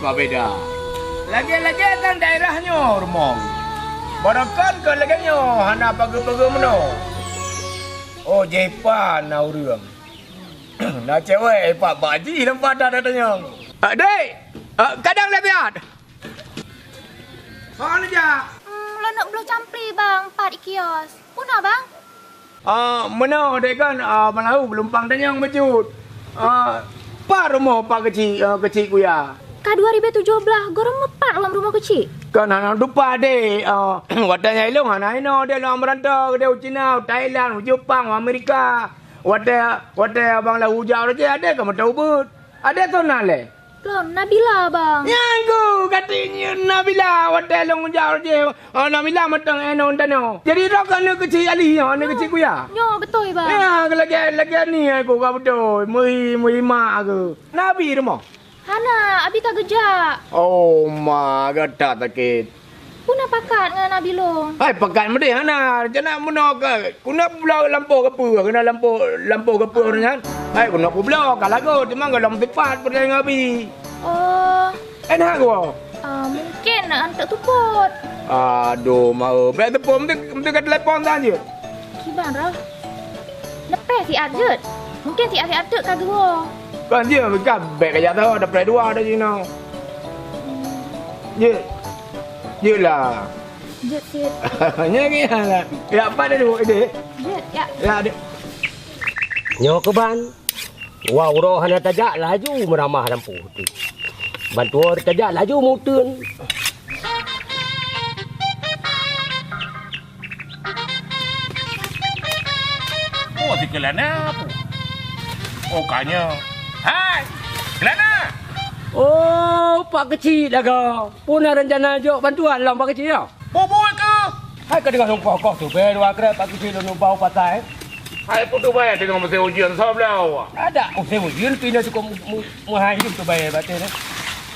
kau beda. Lagi-lagi kan daerahnya rumah. Barakan ke laginya hana pagi-pagi mana. Oh jepan na urang. Nak cewek pak baji nampak dah datanya. Dek. Kadang lebiat. Ha ni ja. Lo nak belah campli bang, 4 di kios. Puna bang? Mana dek kan malahu belumpang tanyang bejut. Pa rumah pak kecil kuya. Ka 2017, gorong mepat dalam rumah kecil. Kan anak lupa dek. Wadanya ilong anak ino dia lang merantau dia China, Thailand, Jepang, Amerika. Wadai abang lah hujau aja ada ke mata ubud. Ada tu nale. Lo Nabila bang. Yang ku katanya Nabila wadai long hujau aja. Nabila matang eno tano. Jadi rak anak kecil ali, anak kecil kuya. Yo betul bang. Ya, lagi ni aku kau betul. Mui mak aku. Nabi rumah. Hana, abi tak gejak. Oh, ma gatat sakit. Puna pakat dengan Nabi lo. Hai pekan mede hana. Jangan meno ke. Kuna pula lampu kepu. Kena lampu kepu orang. Hai kuna pula kalau go cuma kalau tepat pada ngabi. Oh. Enak go. Mungkin nak hantar tuput. Aduh, mau. Baik tepuk mesti kat telefon saja. Kiban rah. Lepas si Arjut. Mungkin si Arjut kagak go. Kan dia kan baik aja tahu ada play 2 ada Cina. Je. Jelah. Jut sit. Nyagi lah. Ya apa dah dulu ide? Jut ya. Ya ada. Nyo ke ban. Wah uroh hana tajak laju meramah lampu tu. Bantu tajak laju mutun. Oh, si Kelana apa? Oh, kanya. Hai, Kelana. Oh, Pak Kecil dah kau. Puna rencana jok bantuan lah Pak Kecil ya. Boboy ke? Hai ke dengar songkok kau tu. Ber dua kerap Pak Kecil lu bau pasal. Hai, putu bayar tengok mesti ujian sablau. Ada. Oh, saya ujian pindah cukup muhai hidup tu bayar batin.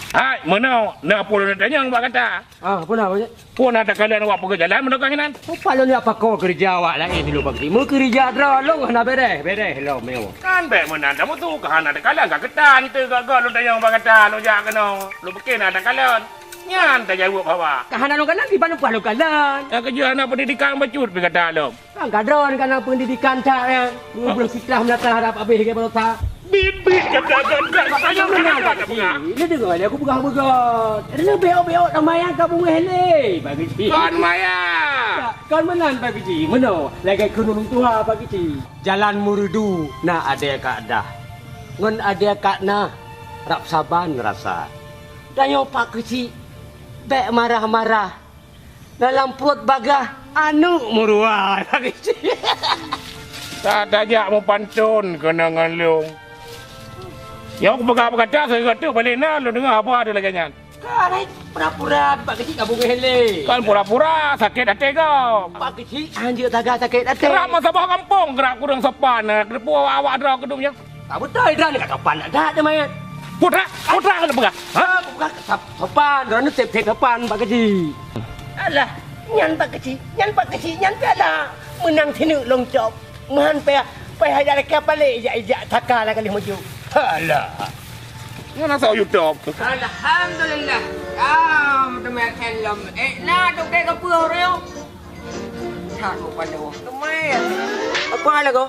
Hai, mana? Nak pula nak tanya buat kata. Puna apa je? Pun ada kalian awak pergi jalan mana kau hinan? Apa lu ni apa kau kerja awak lain dulu Pak Kecil. Mu kerja draw lu hana beres lo meo. Kan baik mana dah tu kan ada kalian gak ketan itu gak lu tanya buat kata lu jak kena. Lu bikin ada kalian. Nyan tak jawab bawa. Kahana lu kan di mana lu kalan. Yang kerja anak pendidikan bacut pergi kata lu. Kan kadron kan pendidikan tak ya. Belum fitnah mendatang harap habis ke balota. Bibit kata saya menang tak pernah. Ini dengar dia aku pegang-pegang. Ada beo-beo namanya kamu hele. Bagi ci. Kan Maya. Kan menan bagi ci. Meno lagi kunung tua bagi ci. Jalan murdu na ada kak dah. Ngon ada kak na rap saban rasa. Dayo pak kecil. Bek marah-marah. Dalam perut bagah anu muruah bagi ci. Tak tajak mau pantun kenangan lu. Ya aku pegang kata saya kata balik nak lu dengar apa ada lagi nyan. Kan pura-pura pak kecil kabung hele. Kan pura-pura sakit hati kau. Pak kecil anjir tagak sakit hati. Gerak masa bawah kampung gerak kurang sepan depu awak ada gedungnya. Tak betul dah ni kat sopan ada main. Putra kena pegang. Ha bukan sopan, rana tep-tep sopan pak kecil. Alah, nyan pak kecil, nyan piala. Menang sini long job. Man pe hajar ke balik ijak takar lah kali maju. Alah. Ni nak saw YouTube. Alhamdulillah. Teman helm. Nah, tu ke pur reo. Tak lupa dah. Teman. Apa lah kau?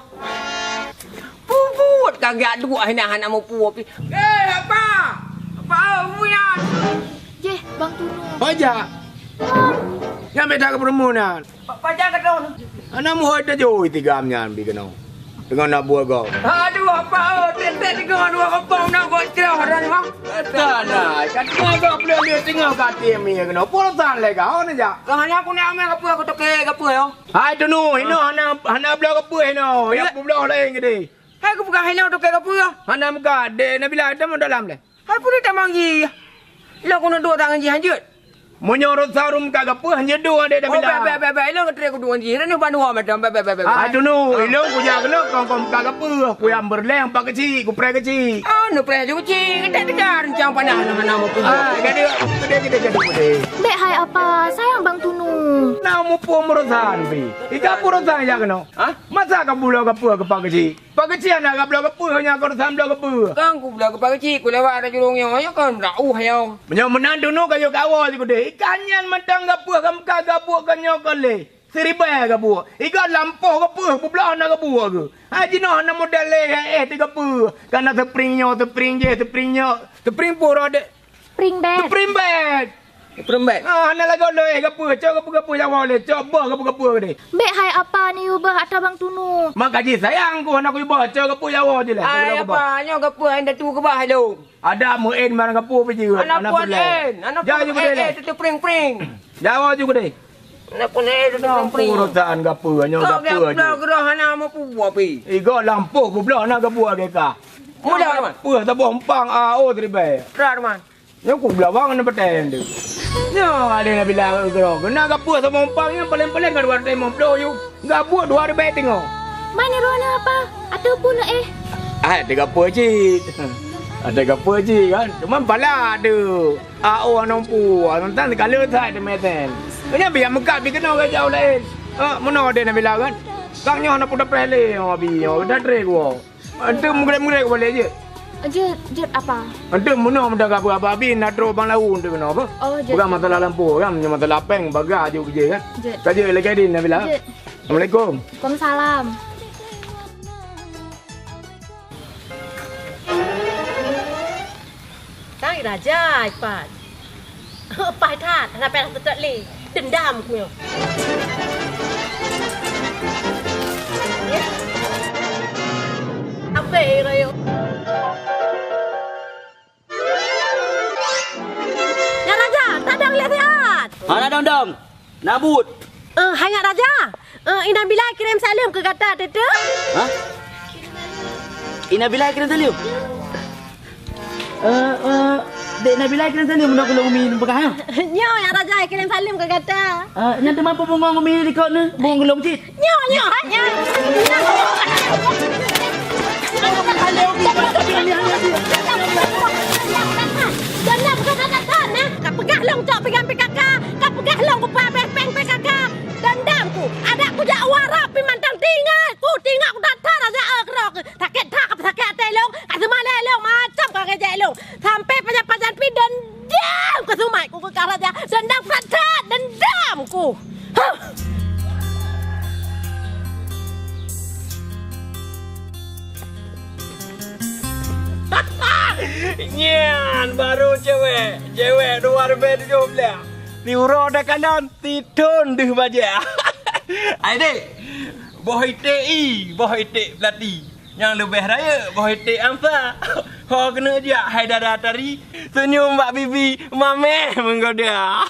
Puput kagak dua hina mau pup. Apa? Apa punya? Je, bang Tunu. Aja. Yang beda ke perumunan. Pajak ke tahun? Anak mu ada jauh tiga amnya ambil kena. Dengan nak buat kau. Aduh apa? Tetek dengan dua kepong nak kau istirahat dah ni bang. Tak nak. Kata kau boleh lihat tengok kat mi kena. Puluhan lagi kau ni jak. Kahanya aku nak ambil apa aku toke apa yo? Hai tu nu, hino hana belah apa hino. Yang belah lain ke dia. Hai aku bukan hanya toke apa yo? Hana muka de Nabila ada dalam le. Hai pun tak manggi. Lah aku nak dua tangan ji hanjut. Menyorot sarum kagak apa hanya dua dia Nabila. Ilong ketre aku dua ji. Rene bandua macam Hai tu nu, hino ku jak kena kau kagak apa. Ku yang berleng pak kecil, ku pre kecil. Nu pre ju kecil. Kita dengar rencang panah nama pun. Gede kita jadi gede. Bek hai apa? Sayang bang Tunu. Nak mupu murusan pi. Ika murusan ya kena. Ha? Masa ka bulan ka apa ke pak kecil? Pak kecil nak ka bulan ka apa hanya ka urusan bulan ka apa? Kan ku belah kepala kecil, ku lewat ada jurungnya. Ya kan, rauh ya. Menyo menandu nu kayo kawo ti kude. Ikanyan mentang ka apa ka muka ka apa ka nyo ka le. Seribai ka apa? Ika lampoh ka apa? Belah nak ka apa ke? Haji no na modal le ti ka apa? Kana spring Spring pura de. Spring bed. Spring bed. Perembat. Nak lagu le ka apa? Cok ka apa yang wale. Coba ka apa ke? Bek hai apa ni ubah atas bang tunu. Mak gaji sayang ku anak ku baca ke pu jawa je lah. Ay, apa? Nyo ke apa? Anda tu ke bah lu. Ada mu en mana ke pu je. Anak puan en. Anak puan en. Itu pring-pring. Jawa juga deh. Anak puan en. Itu pring-pring. Urusan ke pu hanya ke pu je. Dah gerah anak mau pu api. Igo lampu ku belah nak ke pu ke ka. Mudah teman. Pu tak bompang AO terbaik. Berat teman. Yo ku belah wang nak peten tu. Yo ada nak bilang gero. Kena ke pu tak bompang yang paling-paling kan 2 time moplo you. Enggak buat 2 hari baik tengok. Mana rona apa? Ada pun Ada ke pu je. Ada ke pu je kan. Cuma pala ada. AO anong pu. Nonton kalau tak ada meten. Kena biar muka bi kena ke jauh lain. Mana ada nak bilang kan. Kang nyo nak pudak prele bi. Dah tre ko. Ada mugre-mugre ko boleh je. Jet apa? Ada mana muda apa bi nak dro bang lau tu kena apa? Oh, jet. Bukan masalah lampu kan, masalah peng bagar je kerja kan. Jet. Kerja lagi din nak bilang. Jet. Assalamualaikum. Waalaikumsalam. Sang raja ipat. Pai that, nak perang tetek li. Dendam ku. Ya. Apa rayo? Ya raja, tak ada lihat lihat. Mana dong. Nabut. Hangat raja. Ina bila kirim salam ke kata tete. Ha? Inabila kena taliu. Dek Nabila kena taliu mun aku umi bekah. Nyo ya raja kirim salam ke kata. Nyata mampu bungong umi di kau ni. Bung gelung cit. Nyo. Jangan bukan anak-anak na. Kau pegah long cok pegang PKK. Kau pegah long kupa peng PKK. Dendamku. Adakku jak warap pi mantang tinggal. Ku tinggal ku datang aja kerok. Sakit tak apa sakit telong. Kat semale long macam kau ngejek long. Sampai pajan-pajan pi dendam ke sumai ku ke raja. Dendam fatat dendamku. Huh. Nyan baru cewek 2017. Tiuro dah kanan tidun deh baja. Adik. Boh itik belati. Yang lebih raya boh itik amfa. Ho kena je Haidara tari. Senyum Mbak Bibi mameh menggoda.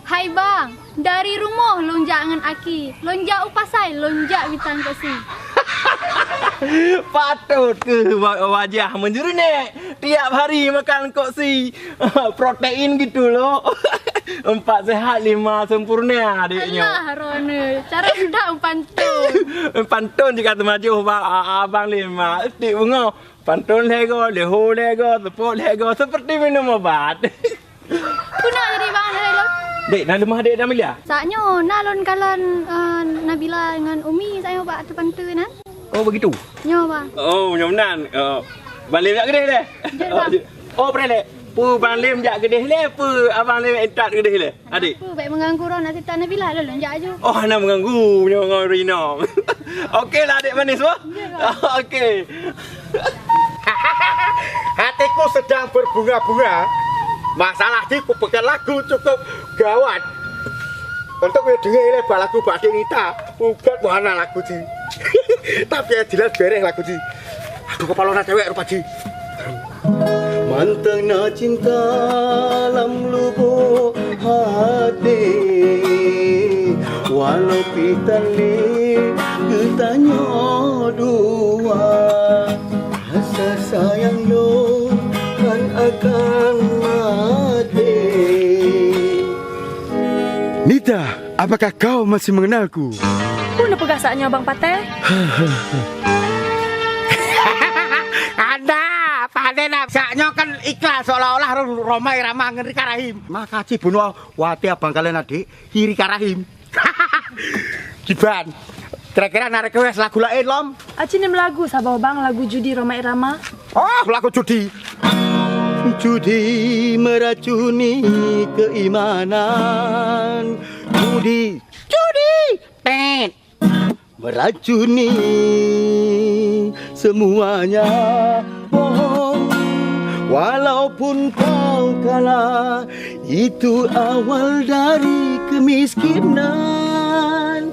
Hai bang, dari rumah lonjak dengan Aki. Lonjak upasai, lonjak bintang kesi. Patut ke wajah menjernih. Tiap hari makan koksi. Protein gitu loh. 4 sehat 5 sempurna adiknya. Alah Rona, cara sudah pantun. Pantun jika termaju abang 5. Stik bunga. Pantun lego, leho lego, tepuk lego. Seperti minum obat. Ku nak jadi bang Relot. Dek, nak lemah dek dah Amelia? Saatnya nalon kalan Nabila dengan Umi saya buat tu pantun kan? Oh begitu? Nyo bang. Oh nyoman. Balik jak kedai deh. Oh pernah dek. Pu bang Lim jak kedai le, pu abang Lim entat kedai le. Adik. Aku baik mengganggu orang nak cerita Nabila lah lonjak aja. Oh nak mengganggu dengan Rina. Okeylah adik manis wah. Okey. Hatiku sedang berbunga-bunga. Masalah ku pegang lagu cukup gawat. Untuk dengar lebar lagu Mbak Nita, bukan mana lagu ji. Tapi jelas beres lagu ji. Aduh kepala nak cewek rupa ji. Manteng na cinta lam lubuk hati. Walau pitali ketanya dua. Rasa sayang lo kan akan mati. Nita, apakah kau masih mengenalku? Puna pegasaknya Bang Pateh. Ada, Pak Ade nak saknya kan ikan iklan seolah-olah Roma Irama ngeri Karahim. Makasih bunuh wati abang kalian adik kiri Karahim. Giban. Kira-kira narik wes lagu lain lom. Aci nem lagu sabar bang, lagu judi Roma Irama. Oh, lagu judi. Judi meracuni keimanan. Judi tet meracuni semuanya bohong. Walaupun kau kalah, itu awal dari kemiskinan.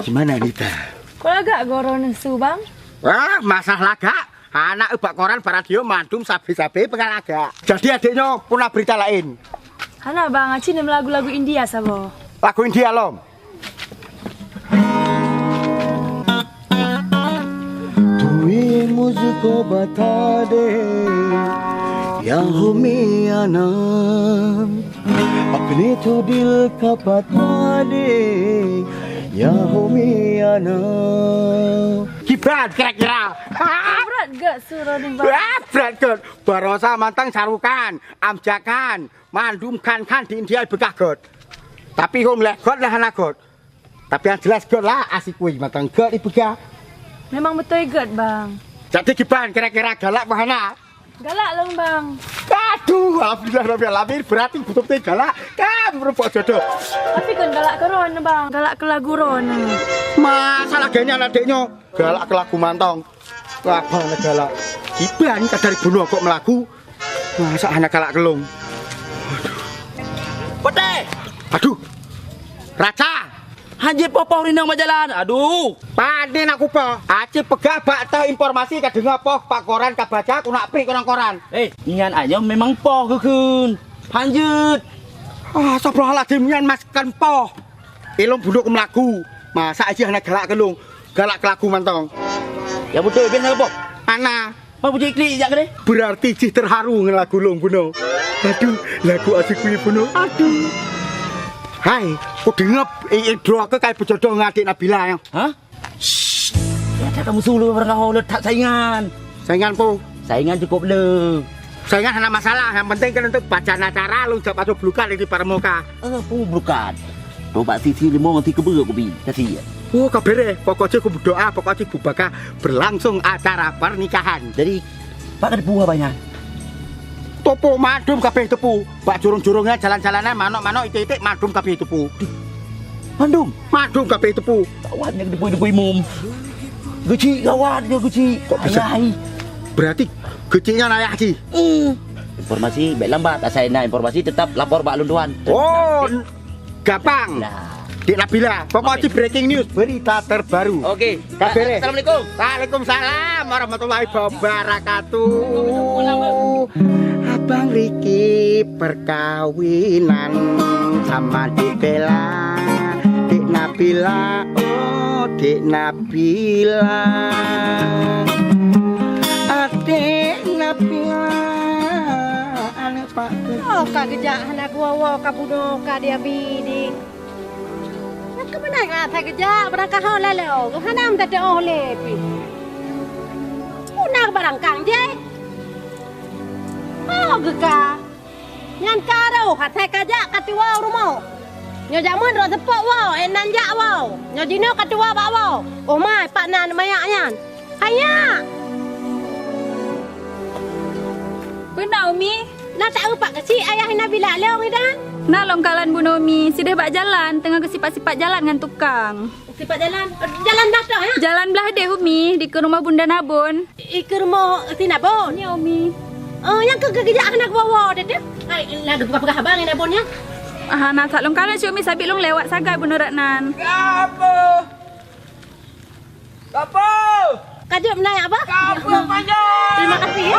Gimana Nita? Kau agak goron nesu bang? Wah, masalah lagak. Anak ubak koran radio mandum sabi-sabi pengen agak. Jadi adiknya punya berita lain. Hana bang, aci nem lagu-lagu India sabar. Lagu India lom. तुए मुझको बता दे या हो मेरा नाम अपने तो दिल का बता दे या हो मेरा नाम. Gibran kira-kira. Berat gak surah ni bang? Berat gak. Barosa mantang sarukan, amjakan, mandumkan kan di India bekah god. Tapi hom lekot lah anak god. Tapi yang jelas god lah asik kuih mantang god ibu bekah. Memang betul gak bang? Jadi Gibran kira-kira galak mana? Galak lang bang. Aduh, alhamdulillah Rabbil Alamin berarti betul-betul galak. Kan merupuk jodoh. Tapi kan galak ke Ron bang, galak ke lagu Ron. Masalah gini adiknya galak ke lagu mantong. Wah, bang galak. Gibran kadari bunuh kok melaku. Masa anak galak kelung. Putih. Aduh. Raca. Haji popoh rindang majalan. Aduh. Panen aku po. Aci pegah bak tahu informasi kadang apa Pak koran kabaca aku nak pri koran-koran. Nian aja memang poh kekun. Panjut. Ah, astagfirullahaladzim nian mas kan poh. Ilung bunuh ke melaku. Masa aja anak galak kelung. Galak ke lagu mantong. Ya betul biasa poh. Ana. Mau puji klik jak deh. Berarti cih terharu ngelagu long bunuh. Aduh, lagu asik kuwi bunuh. Aduh. Hai, kau dengar intro ke kayak berjodoh ngadik Nabila ya? Hah? Ya tak kamu sulu berkau letak saingan. Saingan po? Saingan cukup le. Saingan ada masalah, yang penting kan untuk baca acara lu jawab masuk blukan di para muka. Bukan. Coba sisi lima nanti keburu kopi. Kasih ya. Oh, kabere, pokoknya aku berdoa, pokoknya Bu Baka berlangsung acara pernikahan. Jadi, Pak ada buah banyak. Topo madum kabeh tepu. Bak jurung-jurungnya jalan-jalanan manok-manok itik-itik madum kabeh tepu. Mandum, madum kabeh tepu. Kawannya debu-debu imum. Geci kawannya geci. Kok bisa? Ayah. Berarti gecinya naik haji. Informasi baik lambat. Saya nak informasi tetap lapor Pak Lunduan. Oh, gampang. Nah. Dik Nabila, pokoknya breaking news, berita terbaru. Oke. Kabere. Assalamualaikum. Waalaikumsalam warahmatullahi wabarakatuh. Abang Riki perkawinan sama Dik Bella, Dik Nabila, oh Dik Nabila, Adik Nabila, anak Pak. Oh kak kejak anak wawa kak bunuh kak dia bidik. Nak kemana kak tak kejak berangkat hal lalu. Kehana am tak ada oleh pi. Nak barangkang je. Oh geka. Ngan karo kat tak kejak kat wow rumah. Nyo jamun ro sepok wow, enan jak wow. Nyo dino kat wow bak wow. Oh mai pak nan mayak nyan. Hayak. Benar Umi. Nak tak upak kecil ayah Nabila leong ida. Nak long kalan Bu Nomi, sudah bak jalan, tengah ke sifat-sifat jalan dengan tukang. Sifat jalan, jalan dah dah ya. Jalan belah deh Umi, di ke rumah Bunda Nabun. Ke rumah Tinabon. Ni Umi. Oh, yang ke kerja anak bawa dah dah. Ai, lagu pegah abang ni Nabon ya. Ah, nak tak long kalan si Umi sabit long lewat sagai Bu Ratnan. Apa? Apa? Kajuk menaik apa? Apa panjang? Terima kasih ya.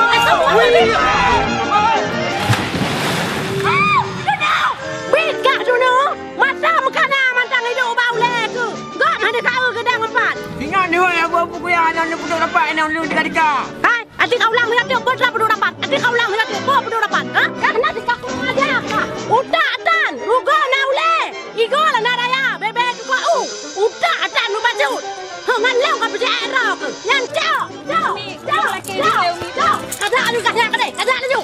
Bika Juno, mata mekana mantang hidup bau leku. Gak ada kau gedang empat. Ingat ni wei aku buku yang anak ni pun dapat yang lu dekat-dekat. Hai, adik kau ulang lihat bos lah perlu dapat. Adik kau ulang lihat bos perlu dapat. Ha? Karena di kaku aja. Udah atan, rugo naule. Igo lah naraya, bebe kau. Udah atan lu baju. Ngan leo kau percaya rok. Yang cok. Ada anu kasih kadai. Ada anu.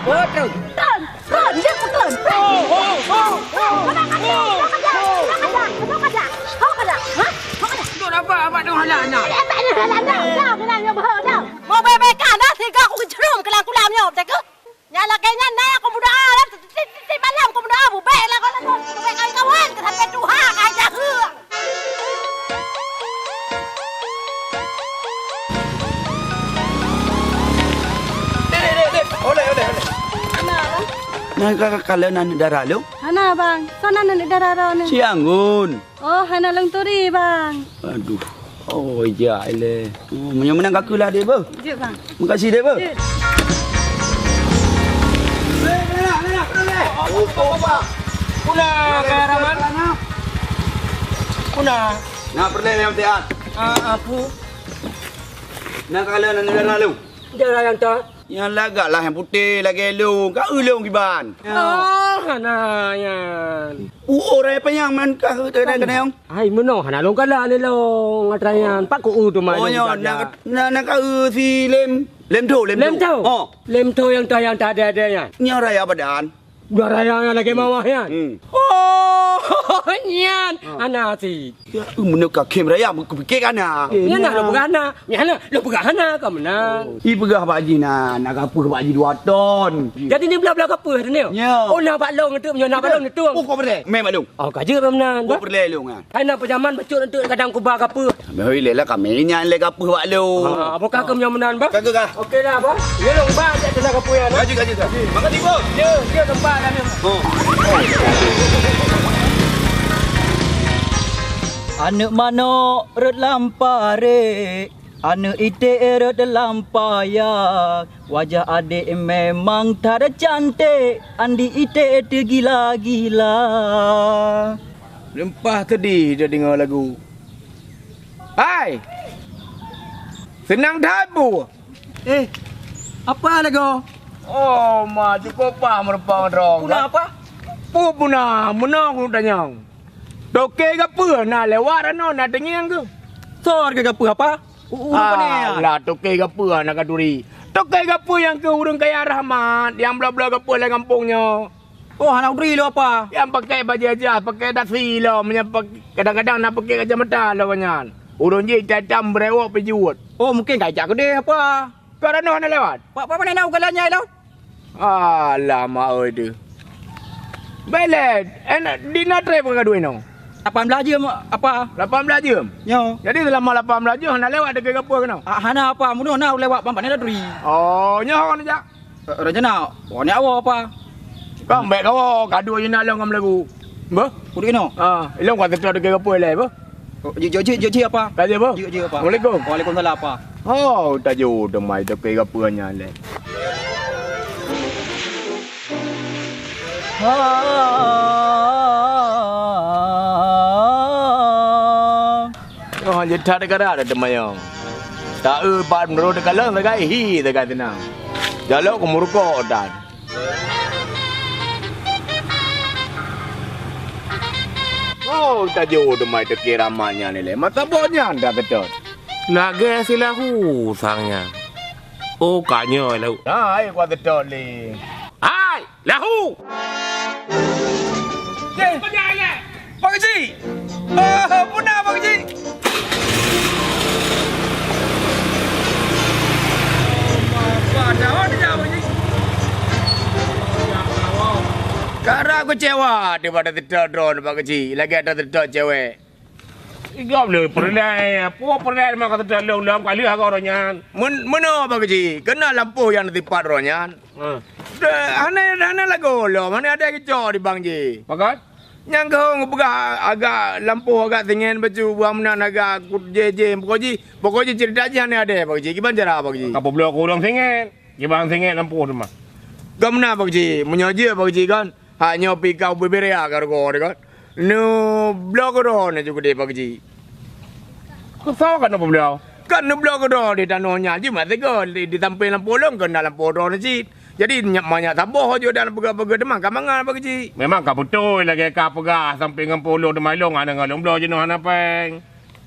Betul. Ron, dia pukul. Untuk apa abang tu halak nak? Mau bebekan dah tiga aku kejerum ke laku lamnya tak ke? Nyala kayaknya nak aku muda lah. Ti malam aku muda abu baik lah kalau tu. Baik kali kawan ke sampai Tuhan aja heur. Oleh. Nah, kalau nanti darah lu, Hana bang, sana nanti darah ni. Ciangun. Oh, Hana lang turi bang. Aduh. Oh, ya le. Oh, menang kaku lah dia, Bu. Jep bang. Makasih dia, Bu. Jep. Puna ke Rahman? Puna. Nak perleh yang tiat. Apa? Nak kalau nanti darah lu. Darah yang tak. Yang lagak lah yang putih lagi lu. Kau ulung kiban. Oh, hana yan. Orang apa yang man kau kena yang? Ai meno hana long kala le long atrayan pak ku tu mai. Oh, ya, nak kau si lem tu. Oh, Lem tu yang tak ada ya. yang raya badan. Darah yang lagi mawah ya. Oh, nyan. Ana si. Ya, mana kau kem raya fikir kan nak? Ni nak lo berana. Ni hana lo berana ka menang. I pegah Pak Haji nak apa Pak Haji 2 ton. Jadi ni belah-belah apa ni? Ya. Oh nak pak long tu, nak pak long tu. Oh, kau perleh. Memang lu. Oh kaje ramnan. Kau perleh lu kan. Hai nak pejaman becut untuk kadang kubah ke apa? Meh le lah kami nyan le apa Pak lu. Apakah kau menang ba? Kagak kah? Okey dah ba. Ye long ba tak kena ke apa ya. Gaji. Makasih, Bos. Dia tempat dah ni. Oh. Anak mano red lampare, anak ite red lampaya. Wajah adik memang tak ada cantik, andi ite gila-gila. Lempah tadi dia dengar lagu. Hai. Senang tabu. Apa lagu? Oh, ma cukup pa merepang rong. Puna apa? Puna, menang tanya. Toke ke apa nak lewat ano nak dengar ke? Sor ke apa? Lah toke ke apa nak kaduri. Toke ke apa yang ke urang kaya Rahmat, yang bla-bla ke apa lah kampungnya. Oh, anak udri lo apa? Yang pakai baju aja, pakai dasi lah, kadang-kadang nak pakai kacamata lah kanyan. Urang je catam berewak pejuut. Oh, mungkin gajak ke dia apa? Kau dah nak lewat? Pak mana nak galanya lo? Alamak oi dia. Belet, enak dina trip ke dua no. 18 jam apa? 18 jam. Yo. Jadi selama 18 jam nak lewat dekat apa kena? Hana apa? Mudah nak lewat bampak ni dah duri. Oh, nyoh kan aja. Rencana. Oh, ni awak apa? Kau mbek kau kadu je nak long kam lagu. Ba? Kudu kena. Ilong kau tetap dekat apa le ba? Joji apa? Kaya ba? Joji apa? Assalamualaikum. Waalaikumsalam apa? Oh, tajo demai dekat apa nya le. Oh, je tak dekat ada demai yang. Tak ban menurut dekat lang dekat hi dekat tenang. Jalok ke murko dan. Oh, tajo demai dekat ramanya ni le. Mata bonya dah betul. Lagi silahu sangnya. Oh kanya lahu. Hai, kau betul le. Hai, lahu. Pak Haji. Punah Pak Haji. Karena aku kecewa daripada tidak drone Pak Haji. Lagi ada tidak cewek. Igap le pernah apa pernah mak kata dalam kali agak orangnya. Mana Pak Haji? Kena lampu yang dipat ronya. Hana lagu lo. Mana ada kecoh di Bang Ji. Pakat? Yang kau ngepegah agak lampu agak tingin baju buang menan agak je pokoknya cerita aja ni ada Pak Haji. Gimana cara Pak Haji? Kapo blok orang singit. Gimana singit lampu tu mah. Gamna Pak Haji, menyoje Pak Haji kan. Hanya pikau beberea kargo kan. No blok ro ne juga deh Pak Haji. Kau tahu kan apa beliau? Kan no blok ro di tanonya je mati kan ditampil lampu long kan dalam lampu ro ne sih. Jadi banyak tambah je dalam pega-pega demang kamangan Pak Haji. Memang kau betul lagi kau pegah sampai dengan polo de mailong ada ngalong belo jenuh ana peng.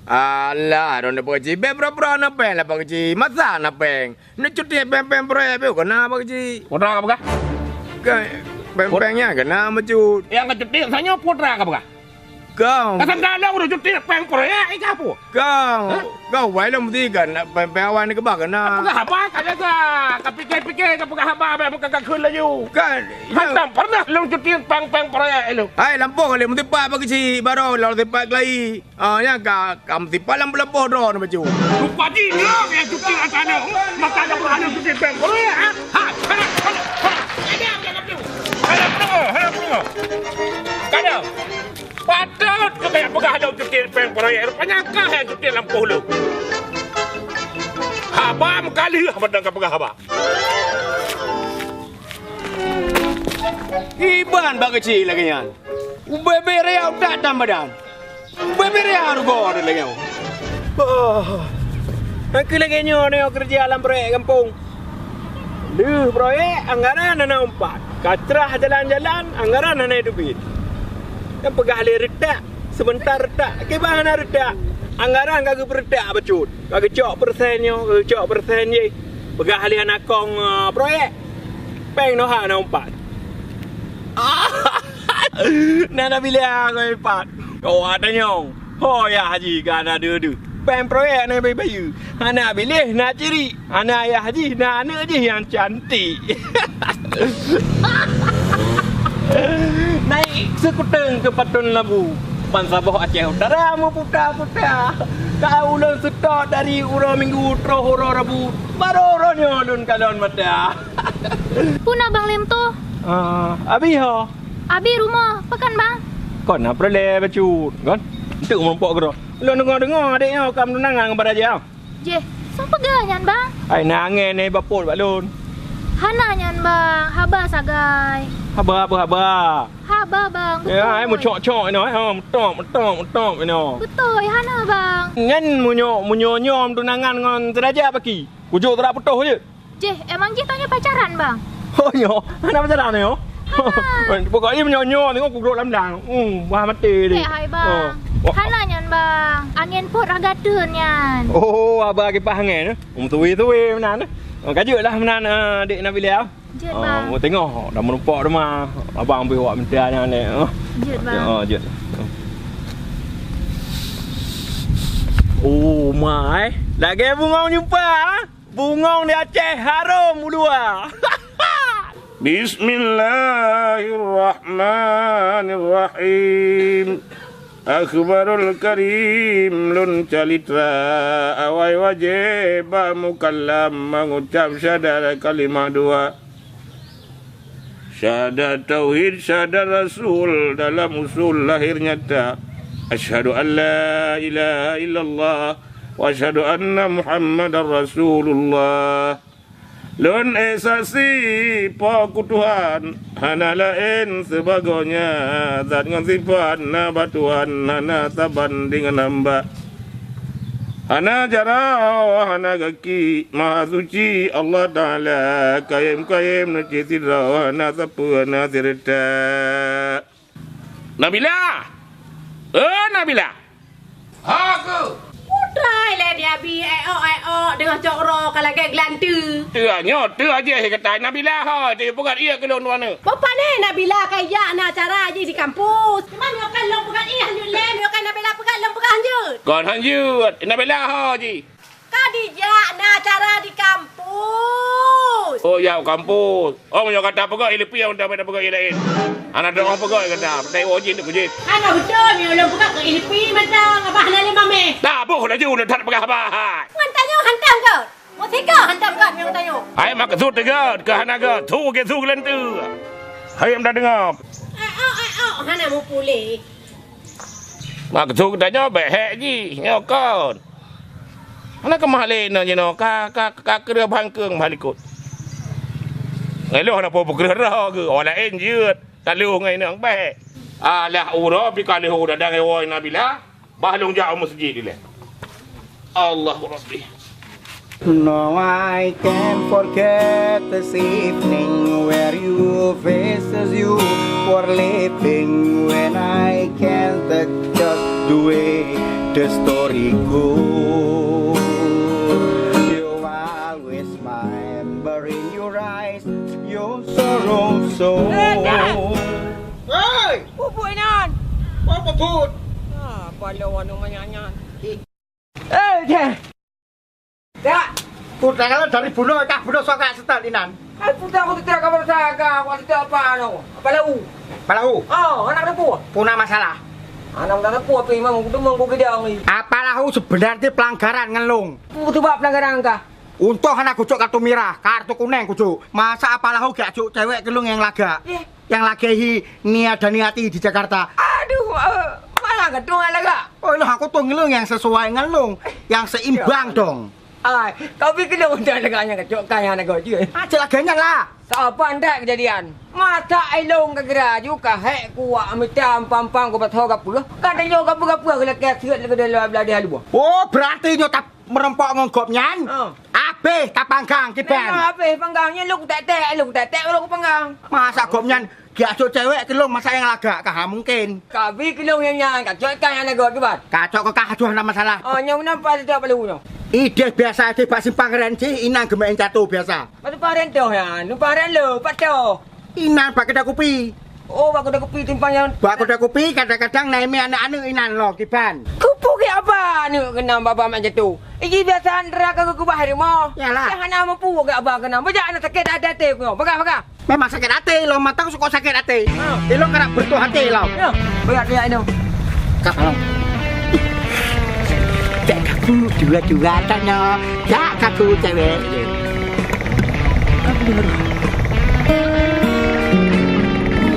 Alah, ron apa kecil? Berapa na peng lah pak kecil. Masa na peng? Nak cuti peng proyek pe kena pak kecil. Putra ka baga? Peng-pengnya kena macut. Yang ka cuti sanyo putra ka baga? Kau. Kasan dalang udah cuti peng proyek ika apa? Kau wai lah mesti kan peng awan ni ke bak kena. Apa haba kaya ka? Kapikir-pikir ka baga haba be muka ka khun la yu. Kan. Hantam pernah long cuti peng proyek lu. Hai lampu kali mesti pak pak kecil baru lalu tipak lagi. Yang kam tipak lampu ron macut. Lupa di lo yang cuti antara maka ka baga cuti peng proyek. Ha. Kada. Patut ke kayak pegah ada cuti peng proyek. Rupanya kah yang cuti lampu lu. Haba kali badan ka pegah haba. Iban pak kecil lagi yan. Bebere au tak tambadan. Bebere argo ada lagi. Aku lagi ni kerja alam proyek kampung. Duh proyek anggaran ana 4. Katrah jalan-jalan anggaran ana duit. Kan pegah le redak sebentar redak ke bahan redak anggaran kagak beredak becut kagak cok persennya kagak cok persen je pegah le anak kong proyek peng no ha na 4 nana bila kau 4 kau ada nyong ho ya haji kan ada du peng proyek ni bayu anak bilih nak ciri anak ya haji nak anak je yang cantik naik sekuteng ke Patun Labu Pansabah Aceh Utara mu puta-puta kau ulun setok dari uro minggu troh uro Rabu baru ronyo dun kalon mata Pun abang lem tu. abi ho Abi rumah, pekan bang. kon apa le bacut kon untuk merompok gero lu dengar adiknya kam tunangan kepada dia Je, siapa ganyan bang? ai nangen ni bapul balun Hana nyan bang, haba sagai. haba Haba bang, betul. ya ai mu cok ni ha mentok ni Betul, Hana bang. ngan munyo nyom tunangan ngon teraja pagi kujuk terak putuh je Je, emang je tanya pacaran bang? oh yo ana pacaran ni yo pokoknya menyo tengok ku duduk dalam dang wah mati dia Hai bang. Hana nyan bang, angin pot agateun nyan. oh abah kipas angin tuwi menan kajuklah menan dik Nabila Jut bang. mu tengok dah menumpuk rumah abang ambil awak mentia ni Jut bang. jut oh my lagi bungong jumpa bungong di Aceh harum dua Bismillahirrahmanirrahim. Akhbarul karim lun calitra awai wajib mukallam mengucap syahadat kalimah dua. Syahadat tauhid, syahadat rasul dalam usul lahir nyata. Asyhadu an la ilaha illallah wa asyhadu anna Muhammadar Rasulullah. Lun esasi paku Tuhan hana lain sebagainya zat dengan sifat na batuan hana tabanding namba hana jara hana gaki maha suci Allah Ta'ala kayim nuci sidra hana sapu hana sirta Nabila Nabila Aku. Try lah dia bi dengan cokro kalau kayak gelantu. Tuanya tu aja saya kata Nabila ha dia bukan ia ke luar mana. Bapa ni Nabila kayak nak cara aja di kampus. Cuman yo kan long bukan iya hanjut lem yo kan Nabila pegang long bukan hanjut. Kon hanjut Nabila ha ji. Kadijak nak cara di kampus. Oh ya kampus. Oh menyo kata pegak ilepi yang dah pegak ilain. Anak dah orang pegak kata tai ojin tu je. Ana betul ni long bukan ke ilpi macam abah nale mame. Dah apa dah ju dah pegak apa. Ngan tanyo hantam kau. Mau tiga hantam kau yang tanyo. Ai mak kesut tegak ke hanaga tu ke tu gelentu. Hai am dah dengar. Hana mau pulih. Mak kesut tanya baik hek ji. Yo kon. Ana ke mahalin je no ka kira bangkeung malikut. Ngai lo na po bergerak ke orang lain je. Tak lu ngai nang baik. Alah ura pi kali hu dah ngai woi Nabila. Bahlung jauh masjid dia. Allahu Rabbi. No, I can't forget this evening where you faces you for living when I can't just the way the story goes. You always remember in your eyes your sorrow so. Hey! Pupuk nan. Apa put? Pahlawan yang manyanyan. Dah. Put kalau dari bunuh sokak setel inan. Putar aku tidak kabar saga. Aku tidak apa no. Apa lau? Palahu. Oh, anak depu. Punah masalah. Anak dah depu apa imam aku demang aku gedang ni. Apalahu sebenarnya pelanggaran ngelung. Putu bab pelanggaran kah? Untuk anak kucuk kartu merah, kartu kuning kucuk. Masa apalahu gak cuk cewek gelung yang laga. Yang lagi niat dan niati di Jakarta. Aduh, malah gedung laga. Oh, aku tuh ngelung yang sesuai ngelung, yang seimbang dong. Kau fikir dah undang laganya kecok kaya nak kau je. Aja laganya lah. Siapa anda kejadian? Mata ailong kegera juga hek kuat amitam pampang ko batho kapur. Kadang kapur kalau kesiat lagu dalam belah dia luar. Oh, berarti nyota merempok ngongkop nyan. Ape tapanggang kipen. Ape panggangnya lu tak lu panggang. Masa gop nyan gak cuk cewek kelung masa yang laga kah mungkin. Kabi kelung yang nyan kacok kaya nak kau kibat. Kacok kok aduh ana masalah. Oh, nyong nampak tidak perlu. Ide biasa ide Pak Simpang Ren sih inang gemek jatuh biasa. Patu paren tu ya, nu paren lu, pato. Inan pak kedai kopi. Oh, bak kedai kopi timpang yang Bak kedai kopi kadang-kadang naimi anak-anak inan lo kiban. Kupu ke apa ni kena baba macam tu. Iki biasa neraka ku bahari mo. Yalah. Yang ana mampu ke apa kena. Baja anak sakit ada hati ku. Baga. Memang sakit hati lo, matang suka sakit hati. Lo kena bertuh hati lo. Ya, baga dia itu. Kapal. Tak kaku dua tanya. Tak kaku cewek.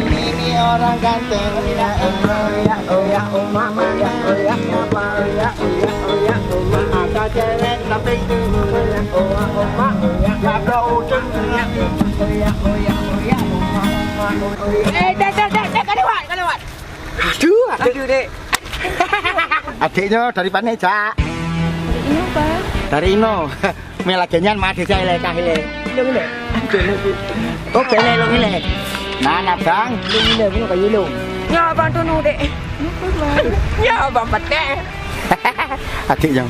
Ini orang ganteng ya mama ya apa ya ada cewek tapi mama ya bro ya Dah lewat. Aduh dek. Adiknya dari mana Cak? Dari Ino, Pak. Dari Ino. Melagenyan mah desa ile kahile. Lung. Oke le lung ile. Nah, Bang. Lung ile pun kayu lung. Ya abang tu nu dek. Ya abang patek. Adiknya.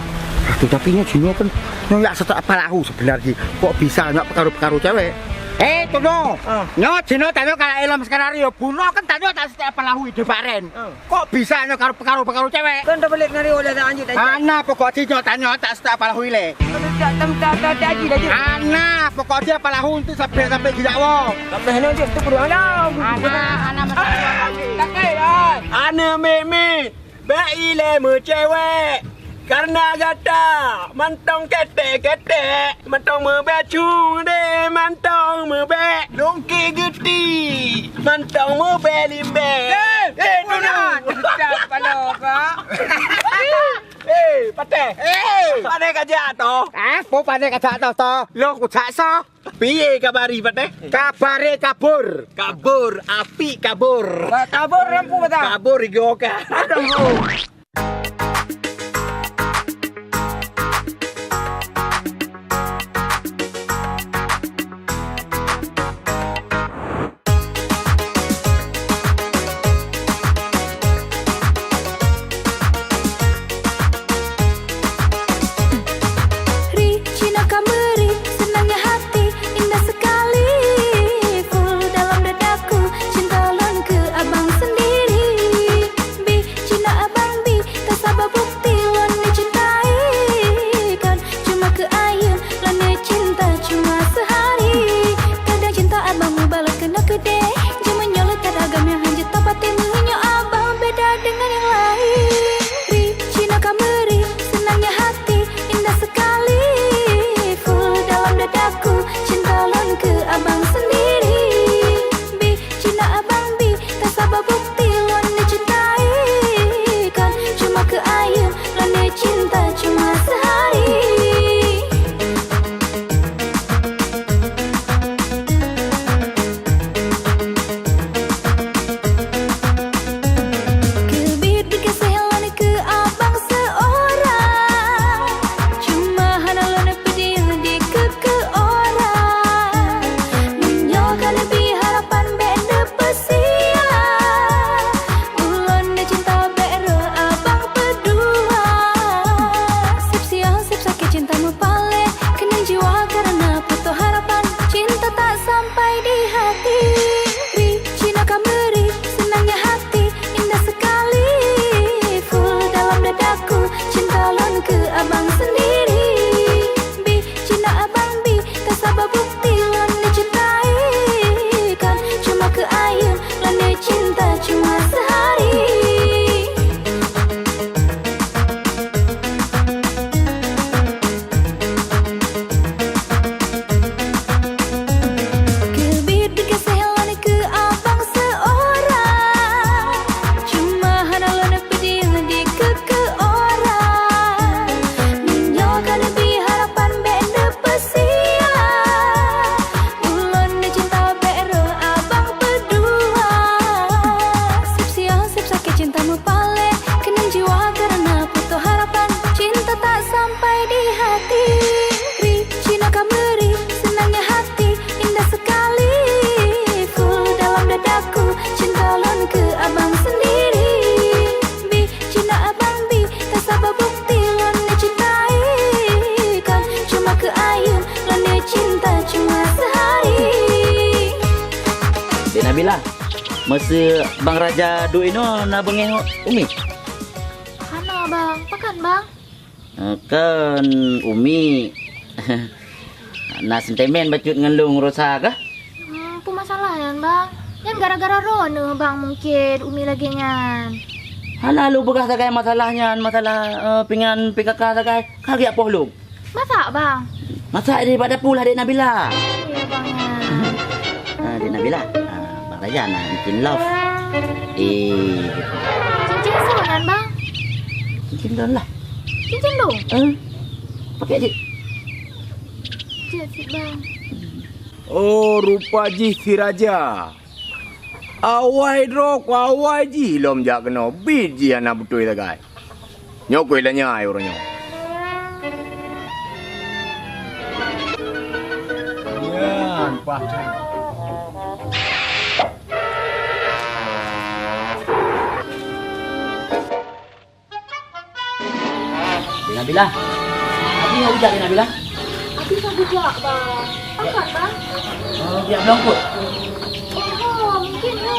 Aduh tapi nya Jino kan nyak setak palahu sebenarnya. Kok bisa nyak perkara-perkara cewek? Tono. Nyo Jino tanyo kala elom skenario. Buno kan tanyo tak setak palahu ide baren. Kok bisa nyak karo perkara-perkara cewek? Kan dah balik nari oleh lanjut aja. Ana pokok Jino tanyo tak setak palahu ile. Tak lagi. Ana pokok dia palahu itu sampai gijawo. Sampai hendak dia tu kurang dah. Ana masih. Tak Ana meme, baile mu cewek. Karena gata, mantong kete, mantong mebecu de, mantong mebe, lungki geti, mantong mebe limbe. Nuna. Siapa lo kak? Pate. Pate kaja to. Po pane kajak to. Lo kujak so. Piye kabari pate? Kabare kabur. Kabur, api kabur. Kabur rampu betul. Kabur iki oke. Aduh. Cinta lon ke abang sendiri. Bi, Cina abang bi, Masa Bang Raja duk ino nak bengeng Umi. Hana bang, pakan bang? Kan Umi nak sentimen bacut ngelung Rosa kah? Apa masalah yan bang? Yan gara-gara Rona bang mungkin Umi lagi nyan. Hana lu begah sagai masalahnya, masalah pingan PKK sagai. Kagi apa lu? Masak bang? Masak daripada pula Dek Nabila. Iya bang ya. Dek Nabila. Bang Raja nak bikin love. Gitu. Cincin sonan bang? Cincin don lah. Cincin dong? Pakai aja. Cik bang. Oh, rupa ji si Raja. Awai drok, awai ji lom jak kena. Biji anak betul sagai. Nyokoi lah nyai orangnya. Ya, paham. Dek Nabila. Abi nak hujak Dek Nabila? Abi tak bujak bang. Pakan bang? Biar belum kot. Oh, mungkin no.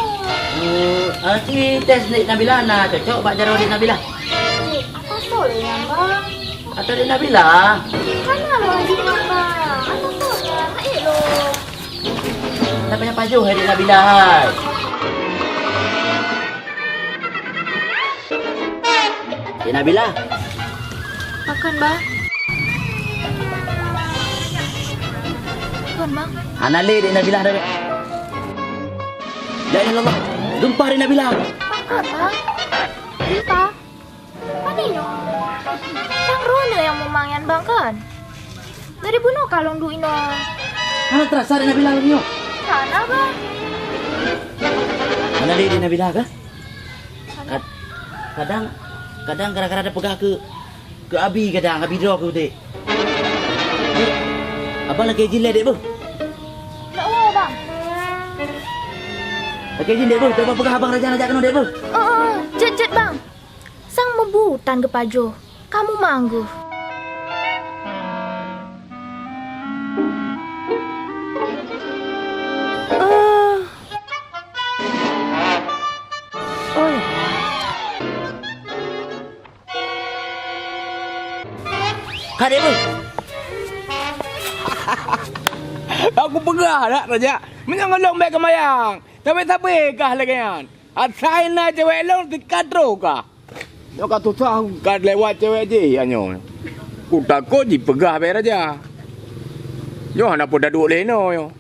Si tes Dek Nabila nak cocok bak jaro Dek Nabila. Cik, apa solnya bang? Atau Dek Nabila? Mana lo lagi bang? Apa solnya? Baik lo. Tak banyak pajuh Dek Nabila hai. Dek Nabila. Pakan bang? Pakan bang? Anale Dek Nabila dah. La ilaha illallah. Gempar Dek Nabila. Pakan bang? Kita? Mana no? Sang Rona yang memangyan bang kan? Dari bunuh kalong du ino. Mana terasa Dek Nabila lagi yo? Sana bang? Anale Dek Nabila kah? Kadang gara-gara ada pegah ke Abi kadang Abi draw ke Dek. Abang lagi jilai Dek bu. Tak mau bang? Lagi jilai bu, coba pegah Abang Raja ajak kena Dek bu. Cet bang. Sang mebutan ke pajo. Kamu manggu. Kak Dek bu. Aku pegah tak Raja. Menyangalong baik kemayang. Tapi kah lagi kan? Asain na cewek long dikadro kah? Yo kata tu kad lewat cewek je anyo. Ku takut ji pegah baik Raja. Yo nak pun dah duduk leno yo.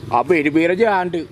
Habis di baik Raja ande.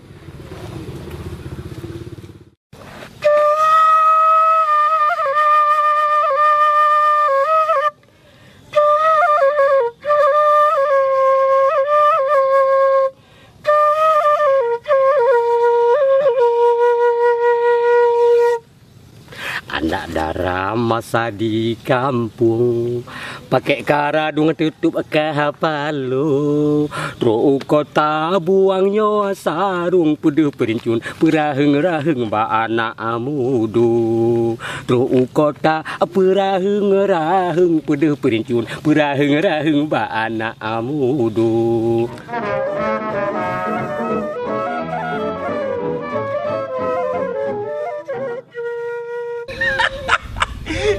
Anak darah masa di kampung pakai karadung tutup kahapalu tro kota buangnya sarung peduh perincun peraheng-raheng ba anak amudu tro kota peraheng-raheng peduh perincun peraheng-raheng ba anak amudu.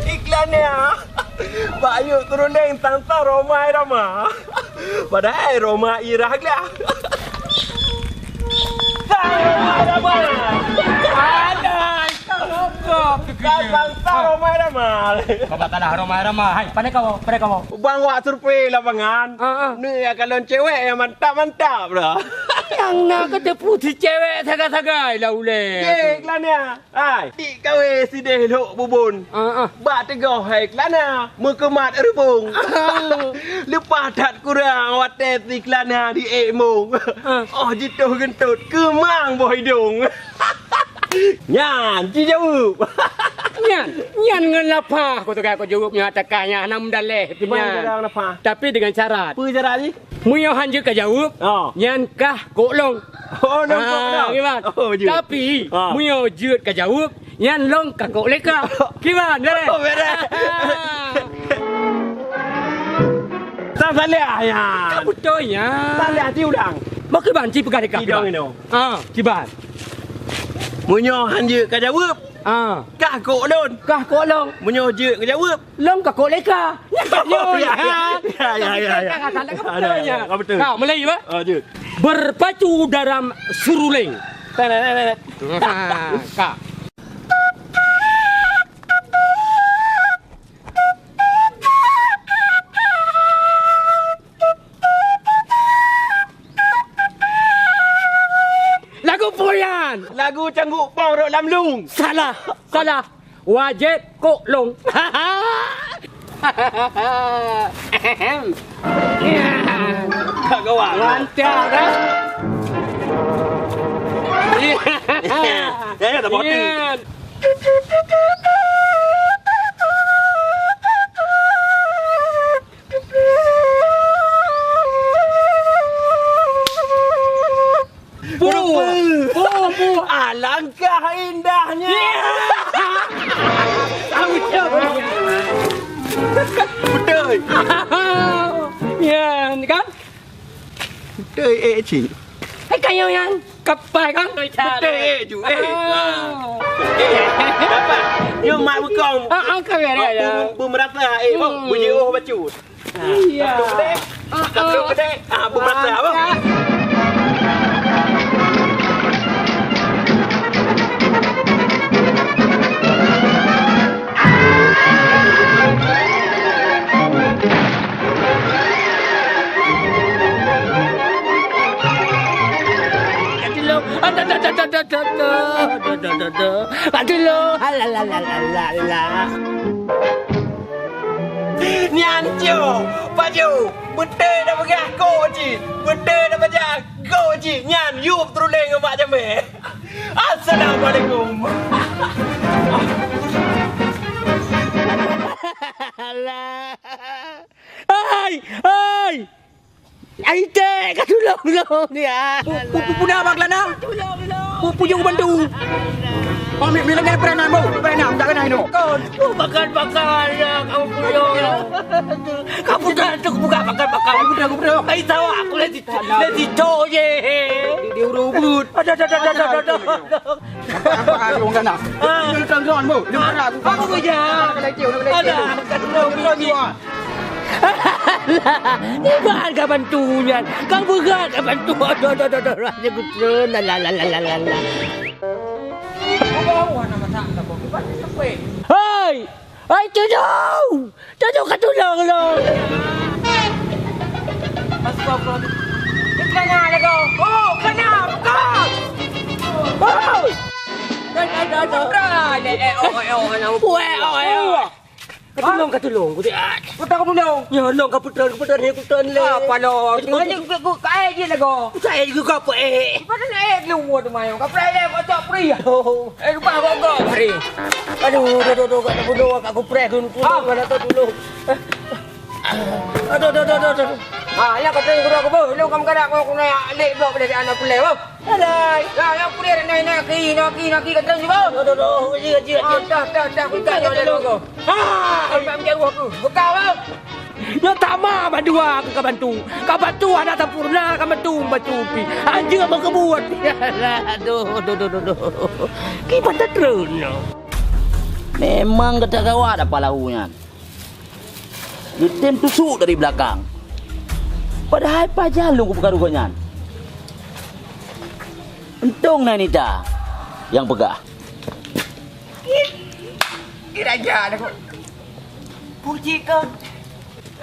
Iklannya Pak Ayu turun deng tanta Roma Rama. Padahal Roma irah lah. Roma Rama. Ada tanta Roma Rama. Kau bakalah Roma. Hai, pandai kau. Bang wak surprise lapangan. Ni kalau cewek yang mantap dah. Yang nak kata putih cewek sagai-sagai lah ule. Iklannya. Hai, di kawe si deh lok bubun. Bak tegah iklannya. Mukemat rupung. Lepas tak kurang watet iklannya di ekmong. Oh jituh gentut kemang boh hidung. Nyan, ci jawab. Nyan dengan lapah kau tu kau jawabnya takanya nam daleh punya. Tapi dengan syarat. Apa syarat ni? Muyohan je kau jawab. Nyan kah kolong. Oh nampak dah. Gimana? Tapi muyo jut kau jawab. Nyan long kah kok leka. Gimana daleh? Oh beres. Tak salah ya. Kamu betul ya. Salah ti udang. Mak ke banci pegang dekat. Hidung ini. Ciban. Munyo han je ka jawab. Kah kok lon. Kah kok long. Munyo je ka jawab. Long kah kok leka. Ya. Ada. Betul. Kau Melayu apa? Je. Berpacu dalam seruling. Kak. Lagu Poyan. Lagu cangguk pau rok lam lung. Salah. Wajib kok long. Kak kawan. Lancar kan? Ya, tak botin. Bu, alangkah indahnya. Betul. Ya, ni kan? Betul cik. Kayo yan. Kapay kan? Betul ju. Dapat. Yo mak bekong. Kau ya. Bu merata bunyi bacut. Iya. Betul betul. Bu merata apa? Nyanjo, baju, betul dah pegah kau cik, betul dah pegah kau cik, nyan yup teruleng ke mak jameh. Assalamualaikum. Hai. Aite, kau tolong dia. Punya abang lana. Punya bantu. Ambil bilang dia peranan bu. Peranan tak kena ini. Kau bakar ya, kau tolong. Kamu dah tu buka bakar. Aku dah. Hai tahu aku lagi coye. Dia urut. Ada. Apa ada orang kena? Dia tangguan bu. Dia marah aku. Aku kerja. Ada. Ibahan ka bantunya. Kang berat ka bantu. Aduh. Rasa gutun. La. Hai, tolong. Tolong ka tolong lo. Kena lego. Oh, kena. Bukan. Oh. Katulong. Putar aku dulu. Ya, long kaputan le. Apa lo? Ini aku kaya je lego. Saya juga apa Pada naik lu tu mayo. Kau pray kau tak pray. Lupa kau pray. Aduh, kat bodoh aku pray kun mana tu dulu. Aduh. Ya kau tengok aku bu. Lu kamu kada aku nak lek blok dari anak pulai bu. Alai. Ya pulai nak ki kau tengok bu. Aduh, ji. Dah buka je lu. Ambil aku. Buka bu. Ya tama badua ka bantu. Ka bantu ada sempurna ka bantu pi. Anja mau kebuat. Aduh. Ki pada terus. Memang kata kawat apa lahunya. Ditem tusuk dari belakang. Padahal pajalung ku perkarugannya. Untung Nanita yang pegah. Raja aku. Puji kau.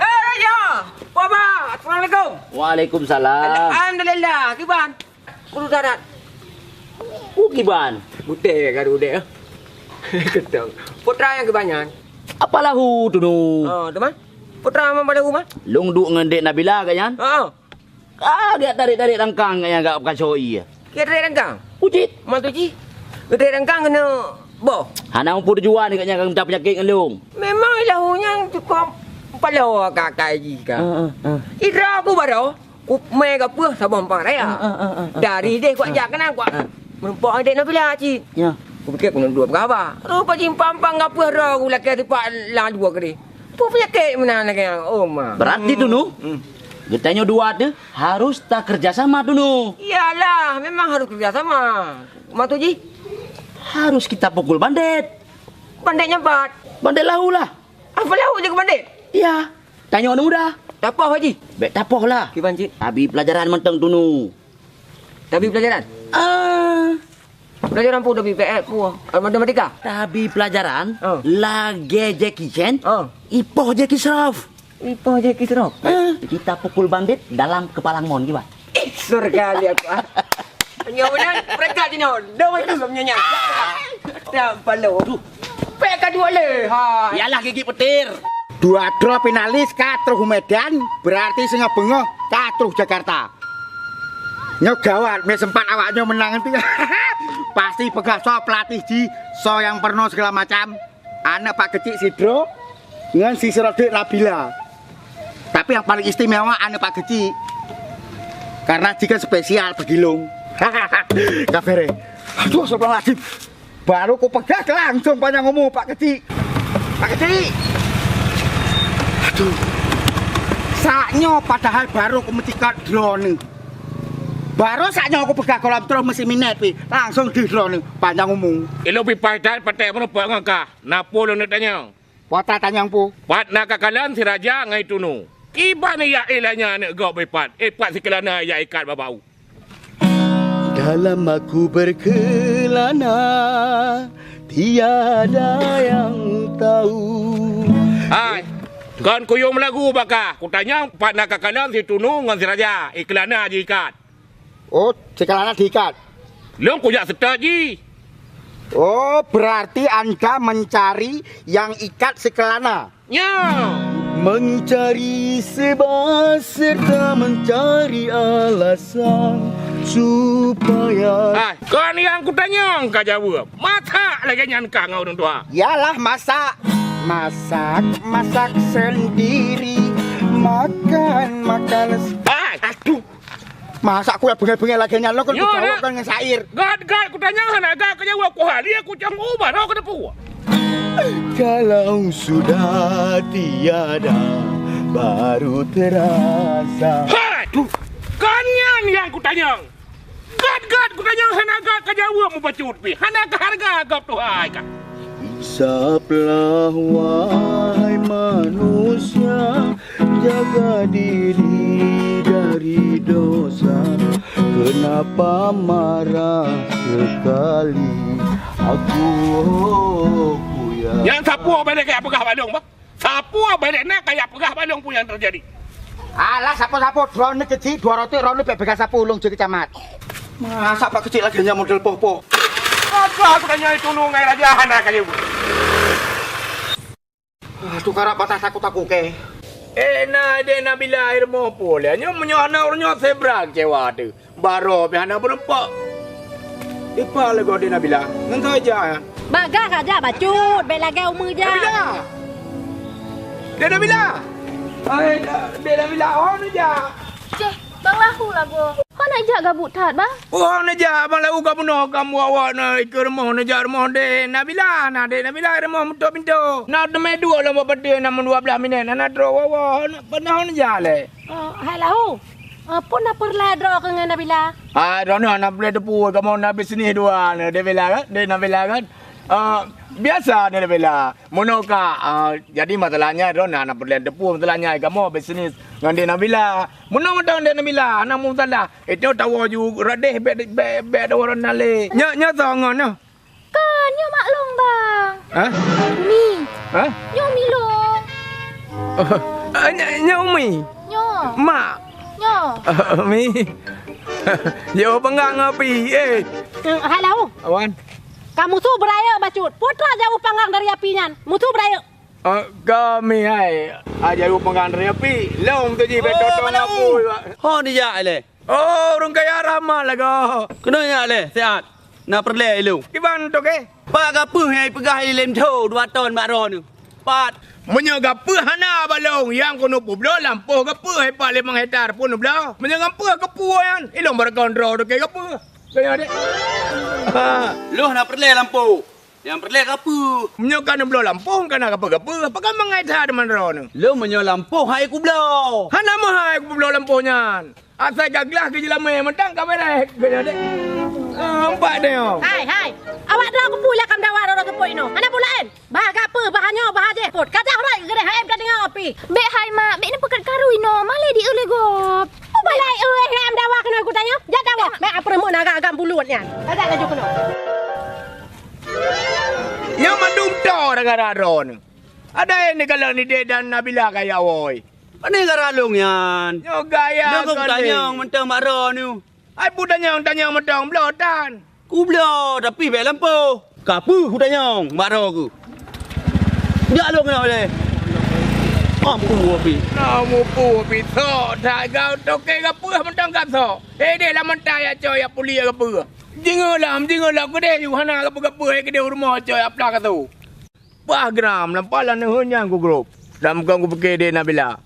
Raja. Bapa, Assalamualaikum. Waalaikumsalam. Alhamdulillah. Kiban. Kudu darat. Kiban. Butek kan butek. Ketang. Putra yang kebanyakan. Apa lahu tu nu? Oh, teman. Putra mana pada rumah? Long duk dengan Dek Nabila kayaknya. Dia tarik-tarik rangkang kayaknya agak kacoi. Kita tarik rangkang. Ujit. Mantu ji. Kita tarik rangkang kena boh. Hana mampu jual ni kayaknya minta penyakit dengan long. Memang lahunya cukup palo kakak ji kan. Ira aku baru. Ku mega puh sabon pang raya. Dari deh kuat jak kena kuat. Menumpang Dek Nabila ji. Ya. Aku fikir aku nak dua berapa. Rupa jimpang-pang apa dah aku laki tempat lah dua kali. Tu penyakit mana lagi oh mah. Berarti tu nu. Getanya dua tu harus tak kerjasama tu nu. Iyalah, memang harus kerjasama. Mak tu ji. harus kita pukul bandit. Bandit nyambat. Bandit lahu lah. Apa lahu je ke bandit? Iya. Tanya orang muda. Tapah Haji. Bek tapoh lah. Ki Panci. Habis pelajaran menteng tunu. Tapi pelajaran. Pelajaran pun tapi PF pun. Matematika. Tapi pelajaran Oh. lagi Jackie Chan. Oh. Ipoh Jackie Shroff. Ipoh je kisrok. Kita pukul bandit dalam kepala mon gimana? Surga lihat aku. Nyawa mereka je nyawa. Dah itu belum nyanyi. Dah palo. Pek kedua le. Ha. Yalah gigi petir. 2 draw finalis katruh Medan, berarti sing bengo katruh Jakarta. Nyo gawat, mes sempat awaknya menang nanti. Pasti pegah so pelatih ji, so yang perno segala macam. Anak Pak Kecik Sidro dengan si Serodik Nabila. Tapi yang paling istimewa anak Pak Kecik. Karena jika spesial begilung. Kafere. Aduh, sebelum lagi. Baru ku pegang langsung panjang ngomong Pak Kecik. Pak Kecik. Aduh. Saknyo padahal baru ku mecikat drone. Baru saknyo aku pegang kolam terus mesti minat pi. Langsung di drone panjang ngomong. Ilo pi paitat patek menapa ngaka. Napo lo nak tanya. Pota tanyang pu. Pat nak kakalan si raja ngai tunu. Iba ni ya ilanya nak gau bepat. Pat si kelana ya ikat babau. Dalam aku berkelana, tiada yang tahu. Hai, kan kuyum lagu baka. Ku tanya pat nak kakalan si tunu ngan si raja. Kelana je ikat. Oh, sekalana diikat. Long ku jak serta ji. Oh, berarti Anda mencari yang ikat sekelana. Ya. Mencari sebab serta mencari alasan supaya. Hai, kan yang ku tanya kau jawab. Mata lagi nyanka ngau orang tua. Yalah masak. Masak sendiri. Makan. Hai, Aduh. Masak kue bengai-bengai lagi nyalok kan Yo, jawab nak. kan ngesair. Gad ku tanya nak kau jawab ku hali aku cang ubah kau kena puas. kalau sudah tiada baru terasa. Hai, kan yang ku tanya. Gad ku tanya hanaga kau jawab mu bacut pi. Hanaga harga gap tu hai ka. Hisaplah wahai manusia, jaga diri dari dosa. Kenapa marah sekali aku ya. Yang sapu balik kayak pegah balong ba? Sapu balik nak kayak pegah balong pun yang terjadi. Alah sapu-sapu drone kecil 200 rone pek bekas sapu ulung je kecamat. Masa Pak Kecil lagi hanya model popo. Apa aku tanya itu nungai raja anak kali. Aduh karap batas aku ke. Na de Nabila air mo pole. Nyo menyana ornyo sebra cewa tu. Baro behana berempak. Ipa lego de Nabila. Ngento aja. Bagah aja bacut, belagau mu je. Nabila. De Nabila. Ai de Nabila on aja. Ceh, bang lahu lah go. Kau nak jaga butat bang? Oh naja bang lau ka puno kamu awak na ikut rumah naja rumah de Nabila na de Nabila rumah pintu. Na de me dua lama pada na 12 minit na dro wawa na pernah naja le. Hai lahu. Pun nak perlah draw ke dengan Nabila. Ah rono na boleh tepu kamu na bisnis dua na de Nabila kan? De Nabila kan? Biasa de Nabila. Monoka jadi masalahnya rona na boleh tepu masalahnya kamu bisnis dengan de Nabila. Munang tahun de Nabila na mu salah. Itu tahu ju radeh be orang nale. Nya sangon no. Kan, nyo maklong bang. Hah? Mi, Hah? nyo milong. Nya Umi. Nyo, Mak. nyo. Mi. Yo penggang api. Hai lahu. Awan. Kamu tu beraya bacut. Putra jauh panggang dari apinya. Mutu beraya. Kami hai. Aja lu penggang dari api. Long tu ji betotong aku. Oh ni ya le. Oh, orang kaya ramah lagu. Kena ya le, sehat. Nak perle lu. Kiban tu ke? Pak gapuh yang pegah lem tho 2 ton mak ro ni. Pat. Menyagapa hana balong yang kono publo lampu gapa hai pa 5 hektar pun blo. Menyagapa kepuan. Ilong berkondro tu ke gapa. Kaya dek. Lu nak perle lampu. Yang perle gapu. Menyokan blo lampu kana gapa-gapa. Apa kan mengai ta deman ro nu? Lu menyo lampu hai ku blo. Hana mah hai publo lampunya. Asal gaglah ke jelama mentang kamera kaya dek. Empat dia. Hai. Awak dah aku pula kam dawa dah kepoi no. Ana pulain. Bah apa bahannya bah je pot. Kata orang gede haim dah dengar api. Bek hai mak, bek ni pekat karui no. Malai di ule gop. Balai haim dawa kena aku tanya. Ja dawa. Mek apa remuk nak agak bulutnya. Ada laju kena. Yang mandum to dengan Aron. Ada yang kalau ni dia dan Nabila kaya woi. Mana garalung yan? Yo gaya Nak tanya mentang makro ni. Ai pu tanya mentang blotan. Ku belo tapi bek lampu. Kapu ku tanya makro ku. Dia long nak boleh. Ampu api. Namu pu pito tak kau toke gapu mentang gaso. Dia lah mentai ya coy ya pulia gapu. Jingolah ku deh yu hana gapu ke dia rumah coy apla ka tu. Wah gram nampala ne hunyang ku grup. Dalam kau ku fikir dia Nabila.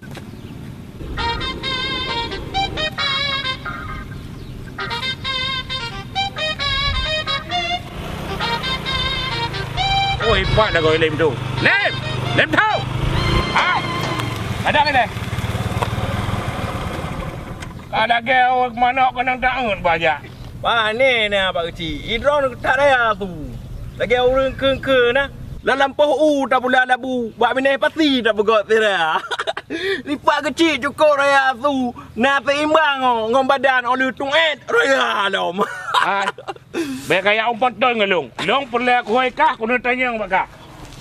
Ôi, bạn đã gọi lên tu. Lên thâu. Ada ke ni? Ada ke mana kena taun banyak. Wah ni Pak Kecil. Idron tak ada tu. Lagi orang ke na. Dalam poh tak pula labu. Buat minai pasti tak bergot tira. Ni Pak Kecil cukup raya tu. Na seimbang ngom badan oleh tuet raya dom. Baik kayak umpan ton ngelung. Long perlu aku kah aku nak tanya baka.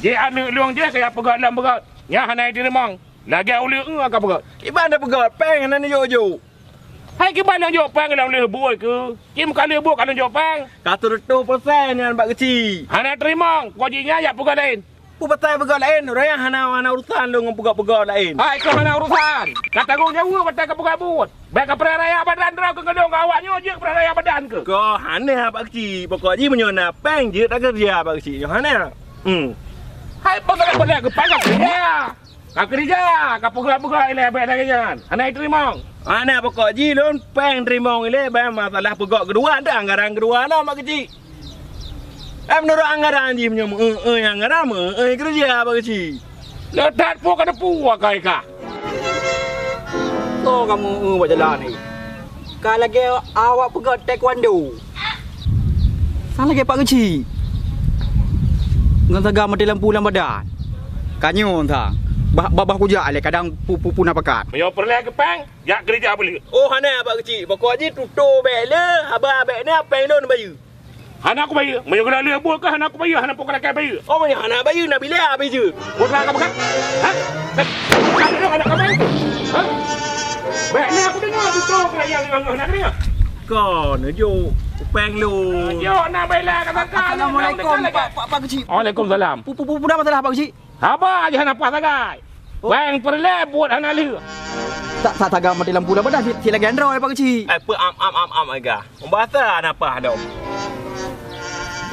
Je anak luang je kayak pegat dalam pegat. Ya hanai di remang. Lagi oleh ka pegat. Iban dah pegat peng nan yo. Hai ke mana jo pang dalam le buat ke? Kim kali buat kalau jo pang. 100% ni Pak Kecil. Hanai terima. Kau jinya ya pegat lain. Pu betai pegat lain. Raya hana urusan lu ngom pegat lain. Hai kau mana urusan? Kata gua jauh betai ke pegat buat. Baik ke peraya badan draw ke gedung awaknya je peraya badan ke. Kau hana Pak Kecil. Pokok ji menyona peng je tak kerja Pak Kecil. Hana. Hai pokok boleh ke pang kerja. Kau kerja, kau pegat ile baik lagi jangan. Hanai terima. Ana pokok ji lon peng terima ile ba masalah pegat kedua ada anggaran kedua lah Pak Kecil. Menurut anggaran ji punya anggaran kerja Pak Kecil. Letak pun kena puak kai kah. Tu kamu buat jalan ni. Kalau lagi awak pegat taekwondo. Salah lagi Pak Kecil. Ngan saga mati lampu dalam badan. Kanyo entah. Babah kujak le kadang pupu nak pekat. Yo perlu ke pang, ya kerja boleh. Oh hana Pak Kecil. Pokok ji tutup bek le, abah bek ni apa elon bayu. Hana aku bayu, mayo kena le buat ke hana aku bayu, hana pokok nak bayu. Oh mayo hana bayu nak bila habis je. Buat ka pekat. Ha? Ada anak kamu. Ha? Bek ni aku dengar tutup yang nak ni. Kau ni jo peng lu. Yo nak bela kata kau. Assalamualaikum Pak Kecil. Waalaikumsalam. Pupu dah masalah Pak Kecil. Apa aja hana pas sagai. Wang perlu buat hana le. Tak tagam mati lampu dah badan si lagi android Pak Kecil. Apa am aga. Membahasa apa dah.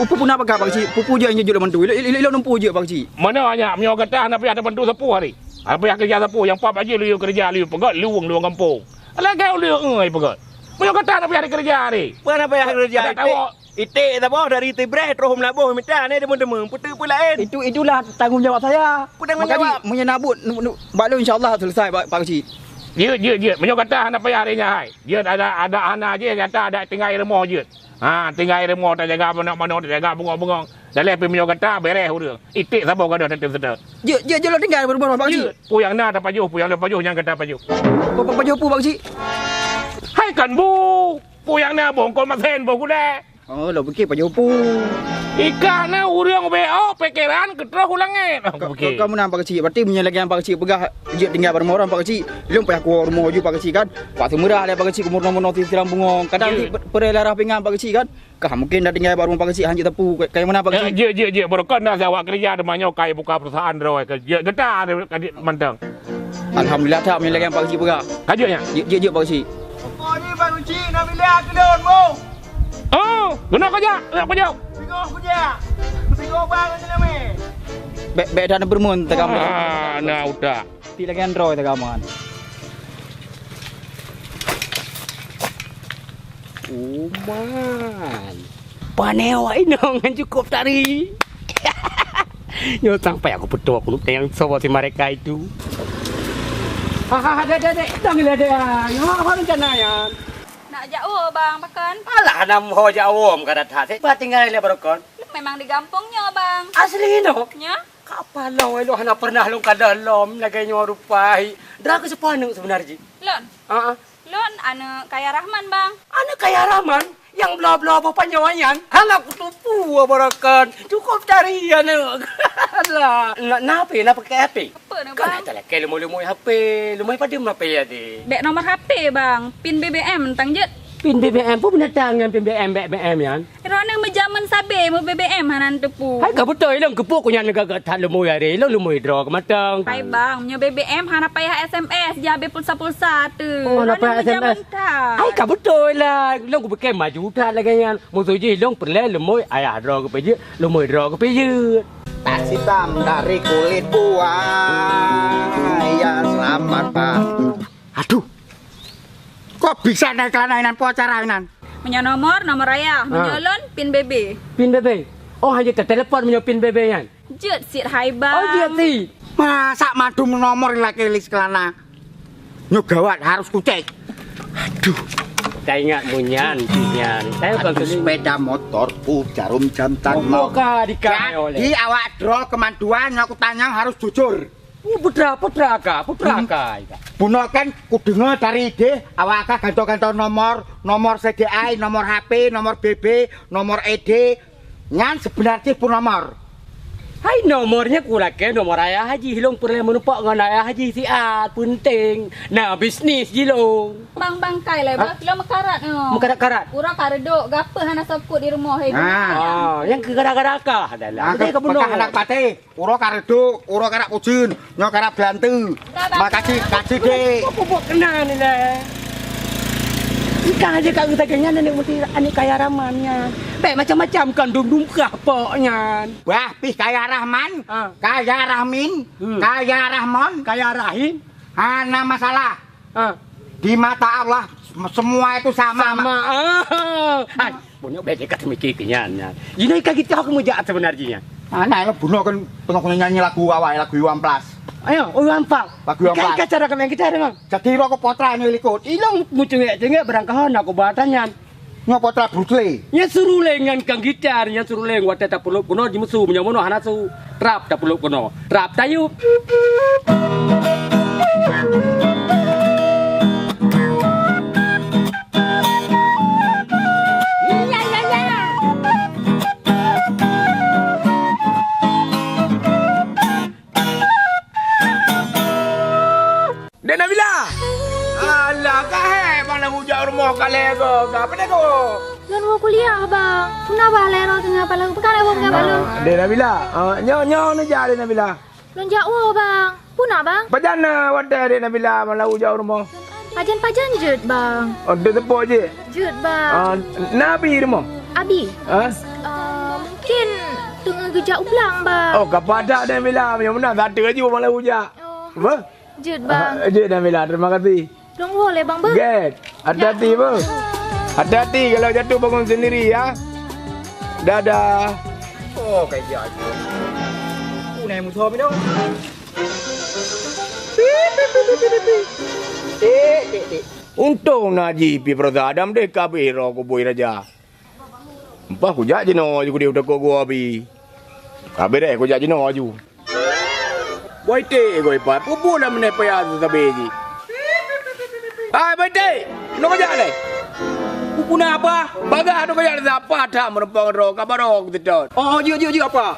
Pupu nak pakai Pak Kecil. Pupu je yang jujur bantu. Ilo nampu je Pak Kecil. Mana hanya mio kata hana payah ada bantu sepuh hari. Apa yang kerja sepuh yang pap aja lu kerja lu pegat luang kampung. Alah kau lu pegat. Mio kata hana payah kerja hari. Mana payah kerja? Tak tahu. Itik tak boh dari tibret terus melabuh minta ni demo-demo putu pula lain. Itulah tanggungjawab saya. Tanggungjawab menyabut balu insya-Allah selesai Pak Kecil. Dia menyo kata hana payah harinya hai. Dia ada anak je kata ada tinggal remah je. Tinggal remah tak jaga mana-mana tak jaga bengong-bengong. Dalam pi menyo kata beres urang. Itik sabo kada tentu sedar. Je lo tinggal berubah Pak Kecil. Pu yang na tak pajuh, pu yang pajuh yang kata pajuh. Pajuh pu Pak Kecil. Hai kan bu. Pu yang na bongkol masen bo kuda. Oh, lo fikir pajuh pu. Ikan na urang BO pekeran ketrah ulangnya. Kamu nampak Kecil. Berarti punya lagi Pak Kecil pegah je tinggal berapa orang Pak Kecil. Belum payah keluar rumah je Pak Kecil kan. Waktu murah ada Pak Kecil umur nomor siram bungong. Kadang perelarah pinggang Pak Kecil kan. Kah mungkin dah tinggal baru Pak Kecil hanjit tepu kayak mana Pak Kecil. Je berkan dah awak kerja ada banyak kai buka perusahaan roy ke. Je getah ada kadik mantang. Alhamdulillah tak punya lagi Pak Kecil pegah. Kajutnya. Je Pak Kecil. Oh ni Pak Kecil nak bila kedon bu. Oh, guna kerja. Apa jauh? Bingung kerja. Bingung bang macam ni. Bek dah bermun tagam. Nah udah. Ti lagi android tagaman. Man. Panewak ini dengan cukup tari. Yo sampai aku betul aku lupa yang seperti mereka itu. Dek. Jangan ada. Yo apa rencananya? nak jauh bang, pakan. Alah nam ho jawom kada tha. Sek ba tinggal le barokon. Memang di kampungnya bang. Asli no. Ya? Kapalo lo hana pernah lo kada lom lagi nyo rupai. Dra ke sepanu sebenarnya. Lon. Lon anu kaya Rahman bang. Anak kaya Rahman yang bla-bla apa panyawayan. Anak kutupu barakan. Cukup cari anak. Alah, nak pakai HP. Apa ni Kan bang? tak lah kalau lumui HP, lumui pada apa ya di. Bek nomor HP bang, pin BBM tentang jet. Pin BBM pun binatang yang pin BBM yan. Rona menjaman sabe mu BBM hanan tepu. Hai ka betul long kepuk kunya negara tak lumui hari, lo lumui draw ke matang. Hai bang, punya BBM hana payah SMS, jabe pulsa-pulsa tu. Oh, nak payah SMS. Hai ka betul lah. Long ku pakai maju dah lagi yan. Musuh je long perle lumui ayah draw ke peje, lumui draw ke peje. Tak hitam dari kulit buah. Ya selamat pagi. Aduh. Kok bisa naik kelainan pocaranan? Punya nomor raya, menyolon pin BB. Pin BB. Oh hanya telepon punya pin BB yan. Jet sit hai bang. Oh dia si. Masa madu nomor lagi lis kelana. Nyugawat harus kucek. Aduh. Saya ingat munyan. Saya bukan sepeda motor jarum jam tangan. Moga dikai oleh. Jadi awak draw kemanduan aku tanya harus jujur. Ini putra ka. Bunokan kudengar dari ide awak ganto-ganto nomor CDI, nomor HP, nomor BB, nomor ED. Ngan sebenarnya pun nomor. Hai nomornya kulake nomor ayah haji hilong perlu menumpak dengan ayah haji siat penting. Nah bisnis jilong. Bang kai lah bang, lo mekarat no. Mekarat. Urang karedok gape hana saput di rumah he. Yang ke gara-gara kah adalah. Kita kebunuh anak pate, uro karedok, uro karak pujun, nyok karak belantu. Makasih deh. Pupuk kena ni lah. Jika aja kau taganya nenek mesti anik kaya Rahmannya. Baik macam-macam kan dum-dumkah poknya. Wah, pih kaya Rahman, kaya Rahmin, kaya Rahmon, kaya Rahim. Hana masalah. Di mata Allah semua itu sama. Hai, punya baik kat mikir kenyan. Ini kaki kita aku mujak sebenarnya. Nah, bunuh kan pengen nyanyi lagu awak, lagu Wamplas. Ayo, Wamplas. Lagu Wamplas. Kita cara kami kita memang. Jadi roko potra nyelikut. Ilong mucengek-cengek berangkahan aku batanyan. Ngo potra Bruce. Nya suruh lengan kang gitar, nya suruh leng wate tak perlu kuno jimusu menyomono hanasu. Trap tak perlu kuno. Trap tayu. Dek Nabila. Alah, kahe mana hujak rumah kale ke? Apa ni ko? Lan mau kuliah bang. Kenapa lero tengah palang pekan aku pekan palang. Dek Nabila. Nyo ni jah Dek Nabila. Lan jauh bang. Puna bang. Pajana wadah Dek Nabila mana hujak rumah. Pajan jut bang. Oh, dia tepuk je. Jut bang. Nabi rumah. Abi. Mungkin tengah gejak ulang bang. Oh, kepada Dek Nabila. Yang mana tak ada je malah hujak. Apa? Jut bang. Jut Nabila, terima kasih. Dong boleh bang ber. Get. Hati-hati ber. Hati-hati kalau jatuh bangun sendiri ya. Dadah. Oh, cái gì vậy? Cụ này một thơm đâu? Untung Naji pi perda adam dek kabe ro ko boy raja. Empa ku jak jeno ju dia udah ko gua bi. Kabe dek ku jak jeno ju. Boy te go pa pupu na mene pa ya kabe ji. Ai boy te, no ko jak le. Pupu na apa? Baga no ko jak apa ta merempang ro kabaro gitu. Oh, je apa?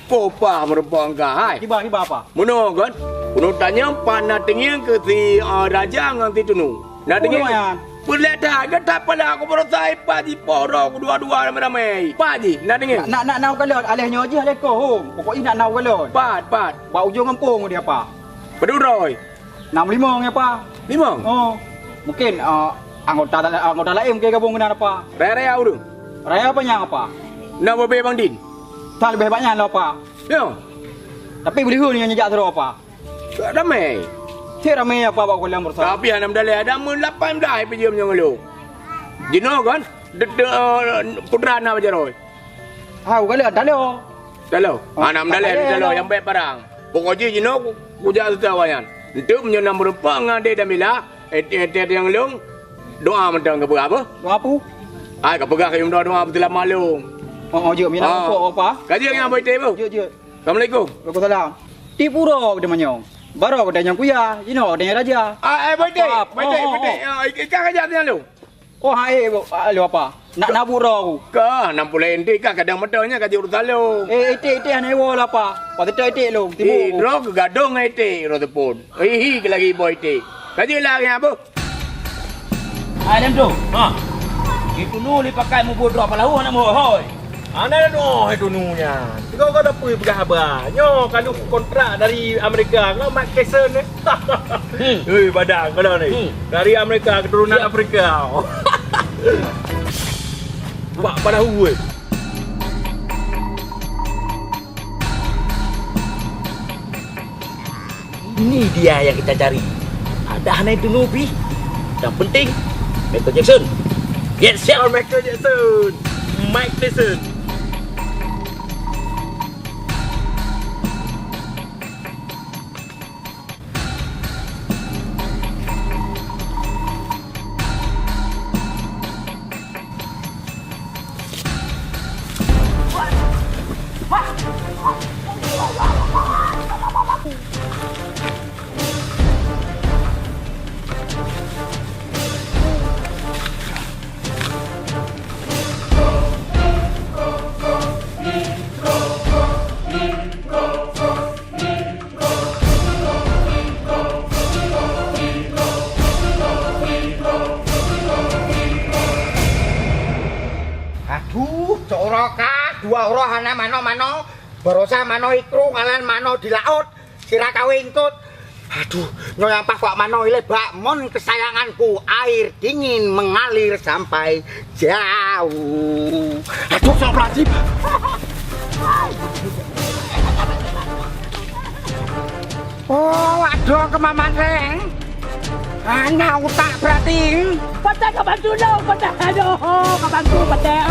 Popa merempang ka hai. Ni ba apa? Muno kan? Muno tanya pana tengiang ke si raja nganti tunu. Nak dengar? Boleh dah, kata pala aku baru sai pagi poro dua-dua ramai-ramai. Pagi, nak dengar? Nak nau kalon, alihnya je alih ko. Pokoknya nak nau kalon. Pat. Ba ujung kampung dia apa? Berduroy. 65 ni apa? 5. Oh. Mungkin anggota lain mungkin gabung dengan apa? Raya urung. Raya apa yang apa? Nak berbe Bang Din. Tak lebih banyak lah apa? Ya. Tapi boleh ni nyejak terus apa? Ramai. Cik ramai apa bawa kolam bersama? Tapi anam dalai ada mun 8 dah pergi menjong lu. Jino kan? Putra na bajaroy. Ha, kali ada lo. Dalo. Anam dalai dalo yang baik parang. Pokoknya jino ku jak setawayan. Itu menyenam berupa ngade damila. Yang long doa mentang ke apa? Doa apa? Ai ka pegah kayu doa betul malu. Oh, je mina apa? Kaji yang baik tu. Je. Assalamualaikum. Waalaikumsalam. Ti puro de manyong. Baro de yang kuya, de raja. Baik dek. Ikan aja dia lu. Oh, hai lu apa? Nak buro aku. Ka 60 ente ka kadang medanya kaji urutan lu. Ete ane wo la apa? Patut ete lu. Tibu. Dro ke gadong ete ro tepun. Hi lagi boy ete. Kaji lagi apa? Adam tu. Itu nu li pakai mu bodoh apa lahu nak mu hoi. Ana no itu nunya. Kau dah pergi pegah apa? Nyo kalau kontrak dari Amerika kau Mark Tyson ni. Hei badang kau ni. Dari Amerika keturunan Afrika. Buat pada hui. Ini dia yang kita cari. Ada hanya itu Nubi. Yang penting Michael Jackson. Yes, siap Michael Jackson. Mike Tyson. Aduh, coroka dua rohana mano barosa mano ikru ngalan mano di laut sira kawingkut. Aduh, nyoyang pas kok mano ile bakmon kesayanganku, air dingin mengalir sampai jauh. Aduh, sok lazim. Oh, aduh kemaman reng. Anak utak berarti. Patah ke bantu dong, patah. Aduh, ke bantu patah.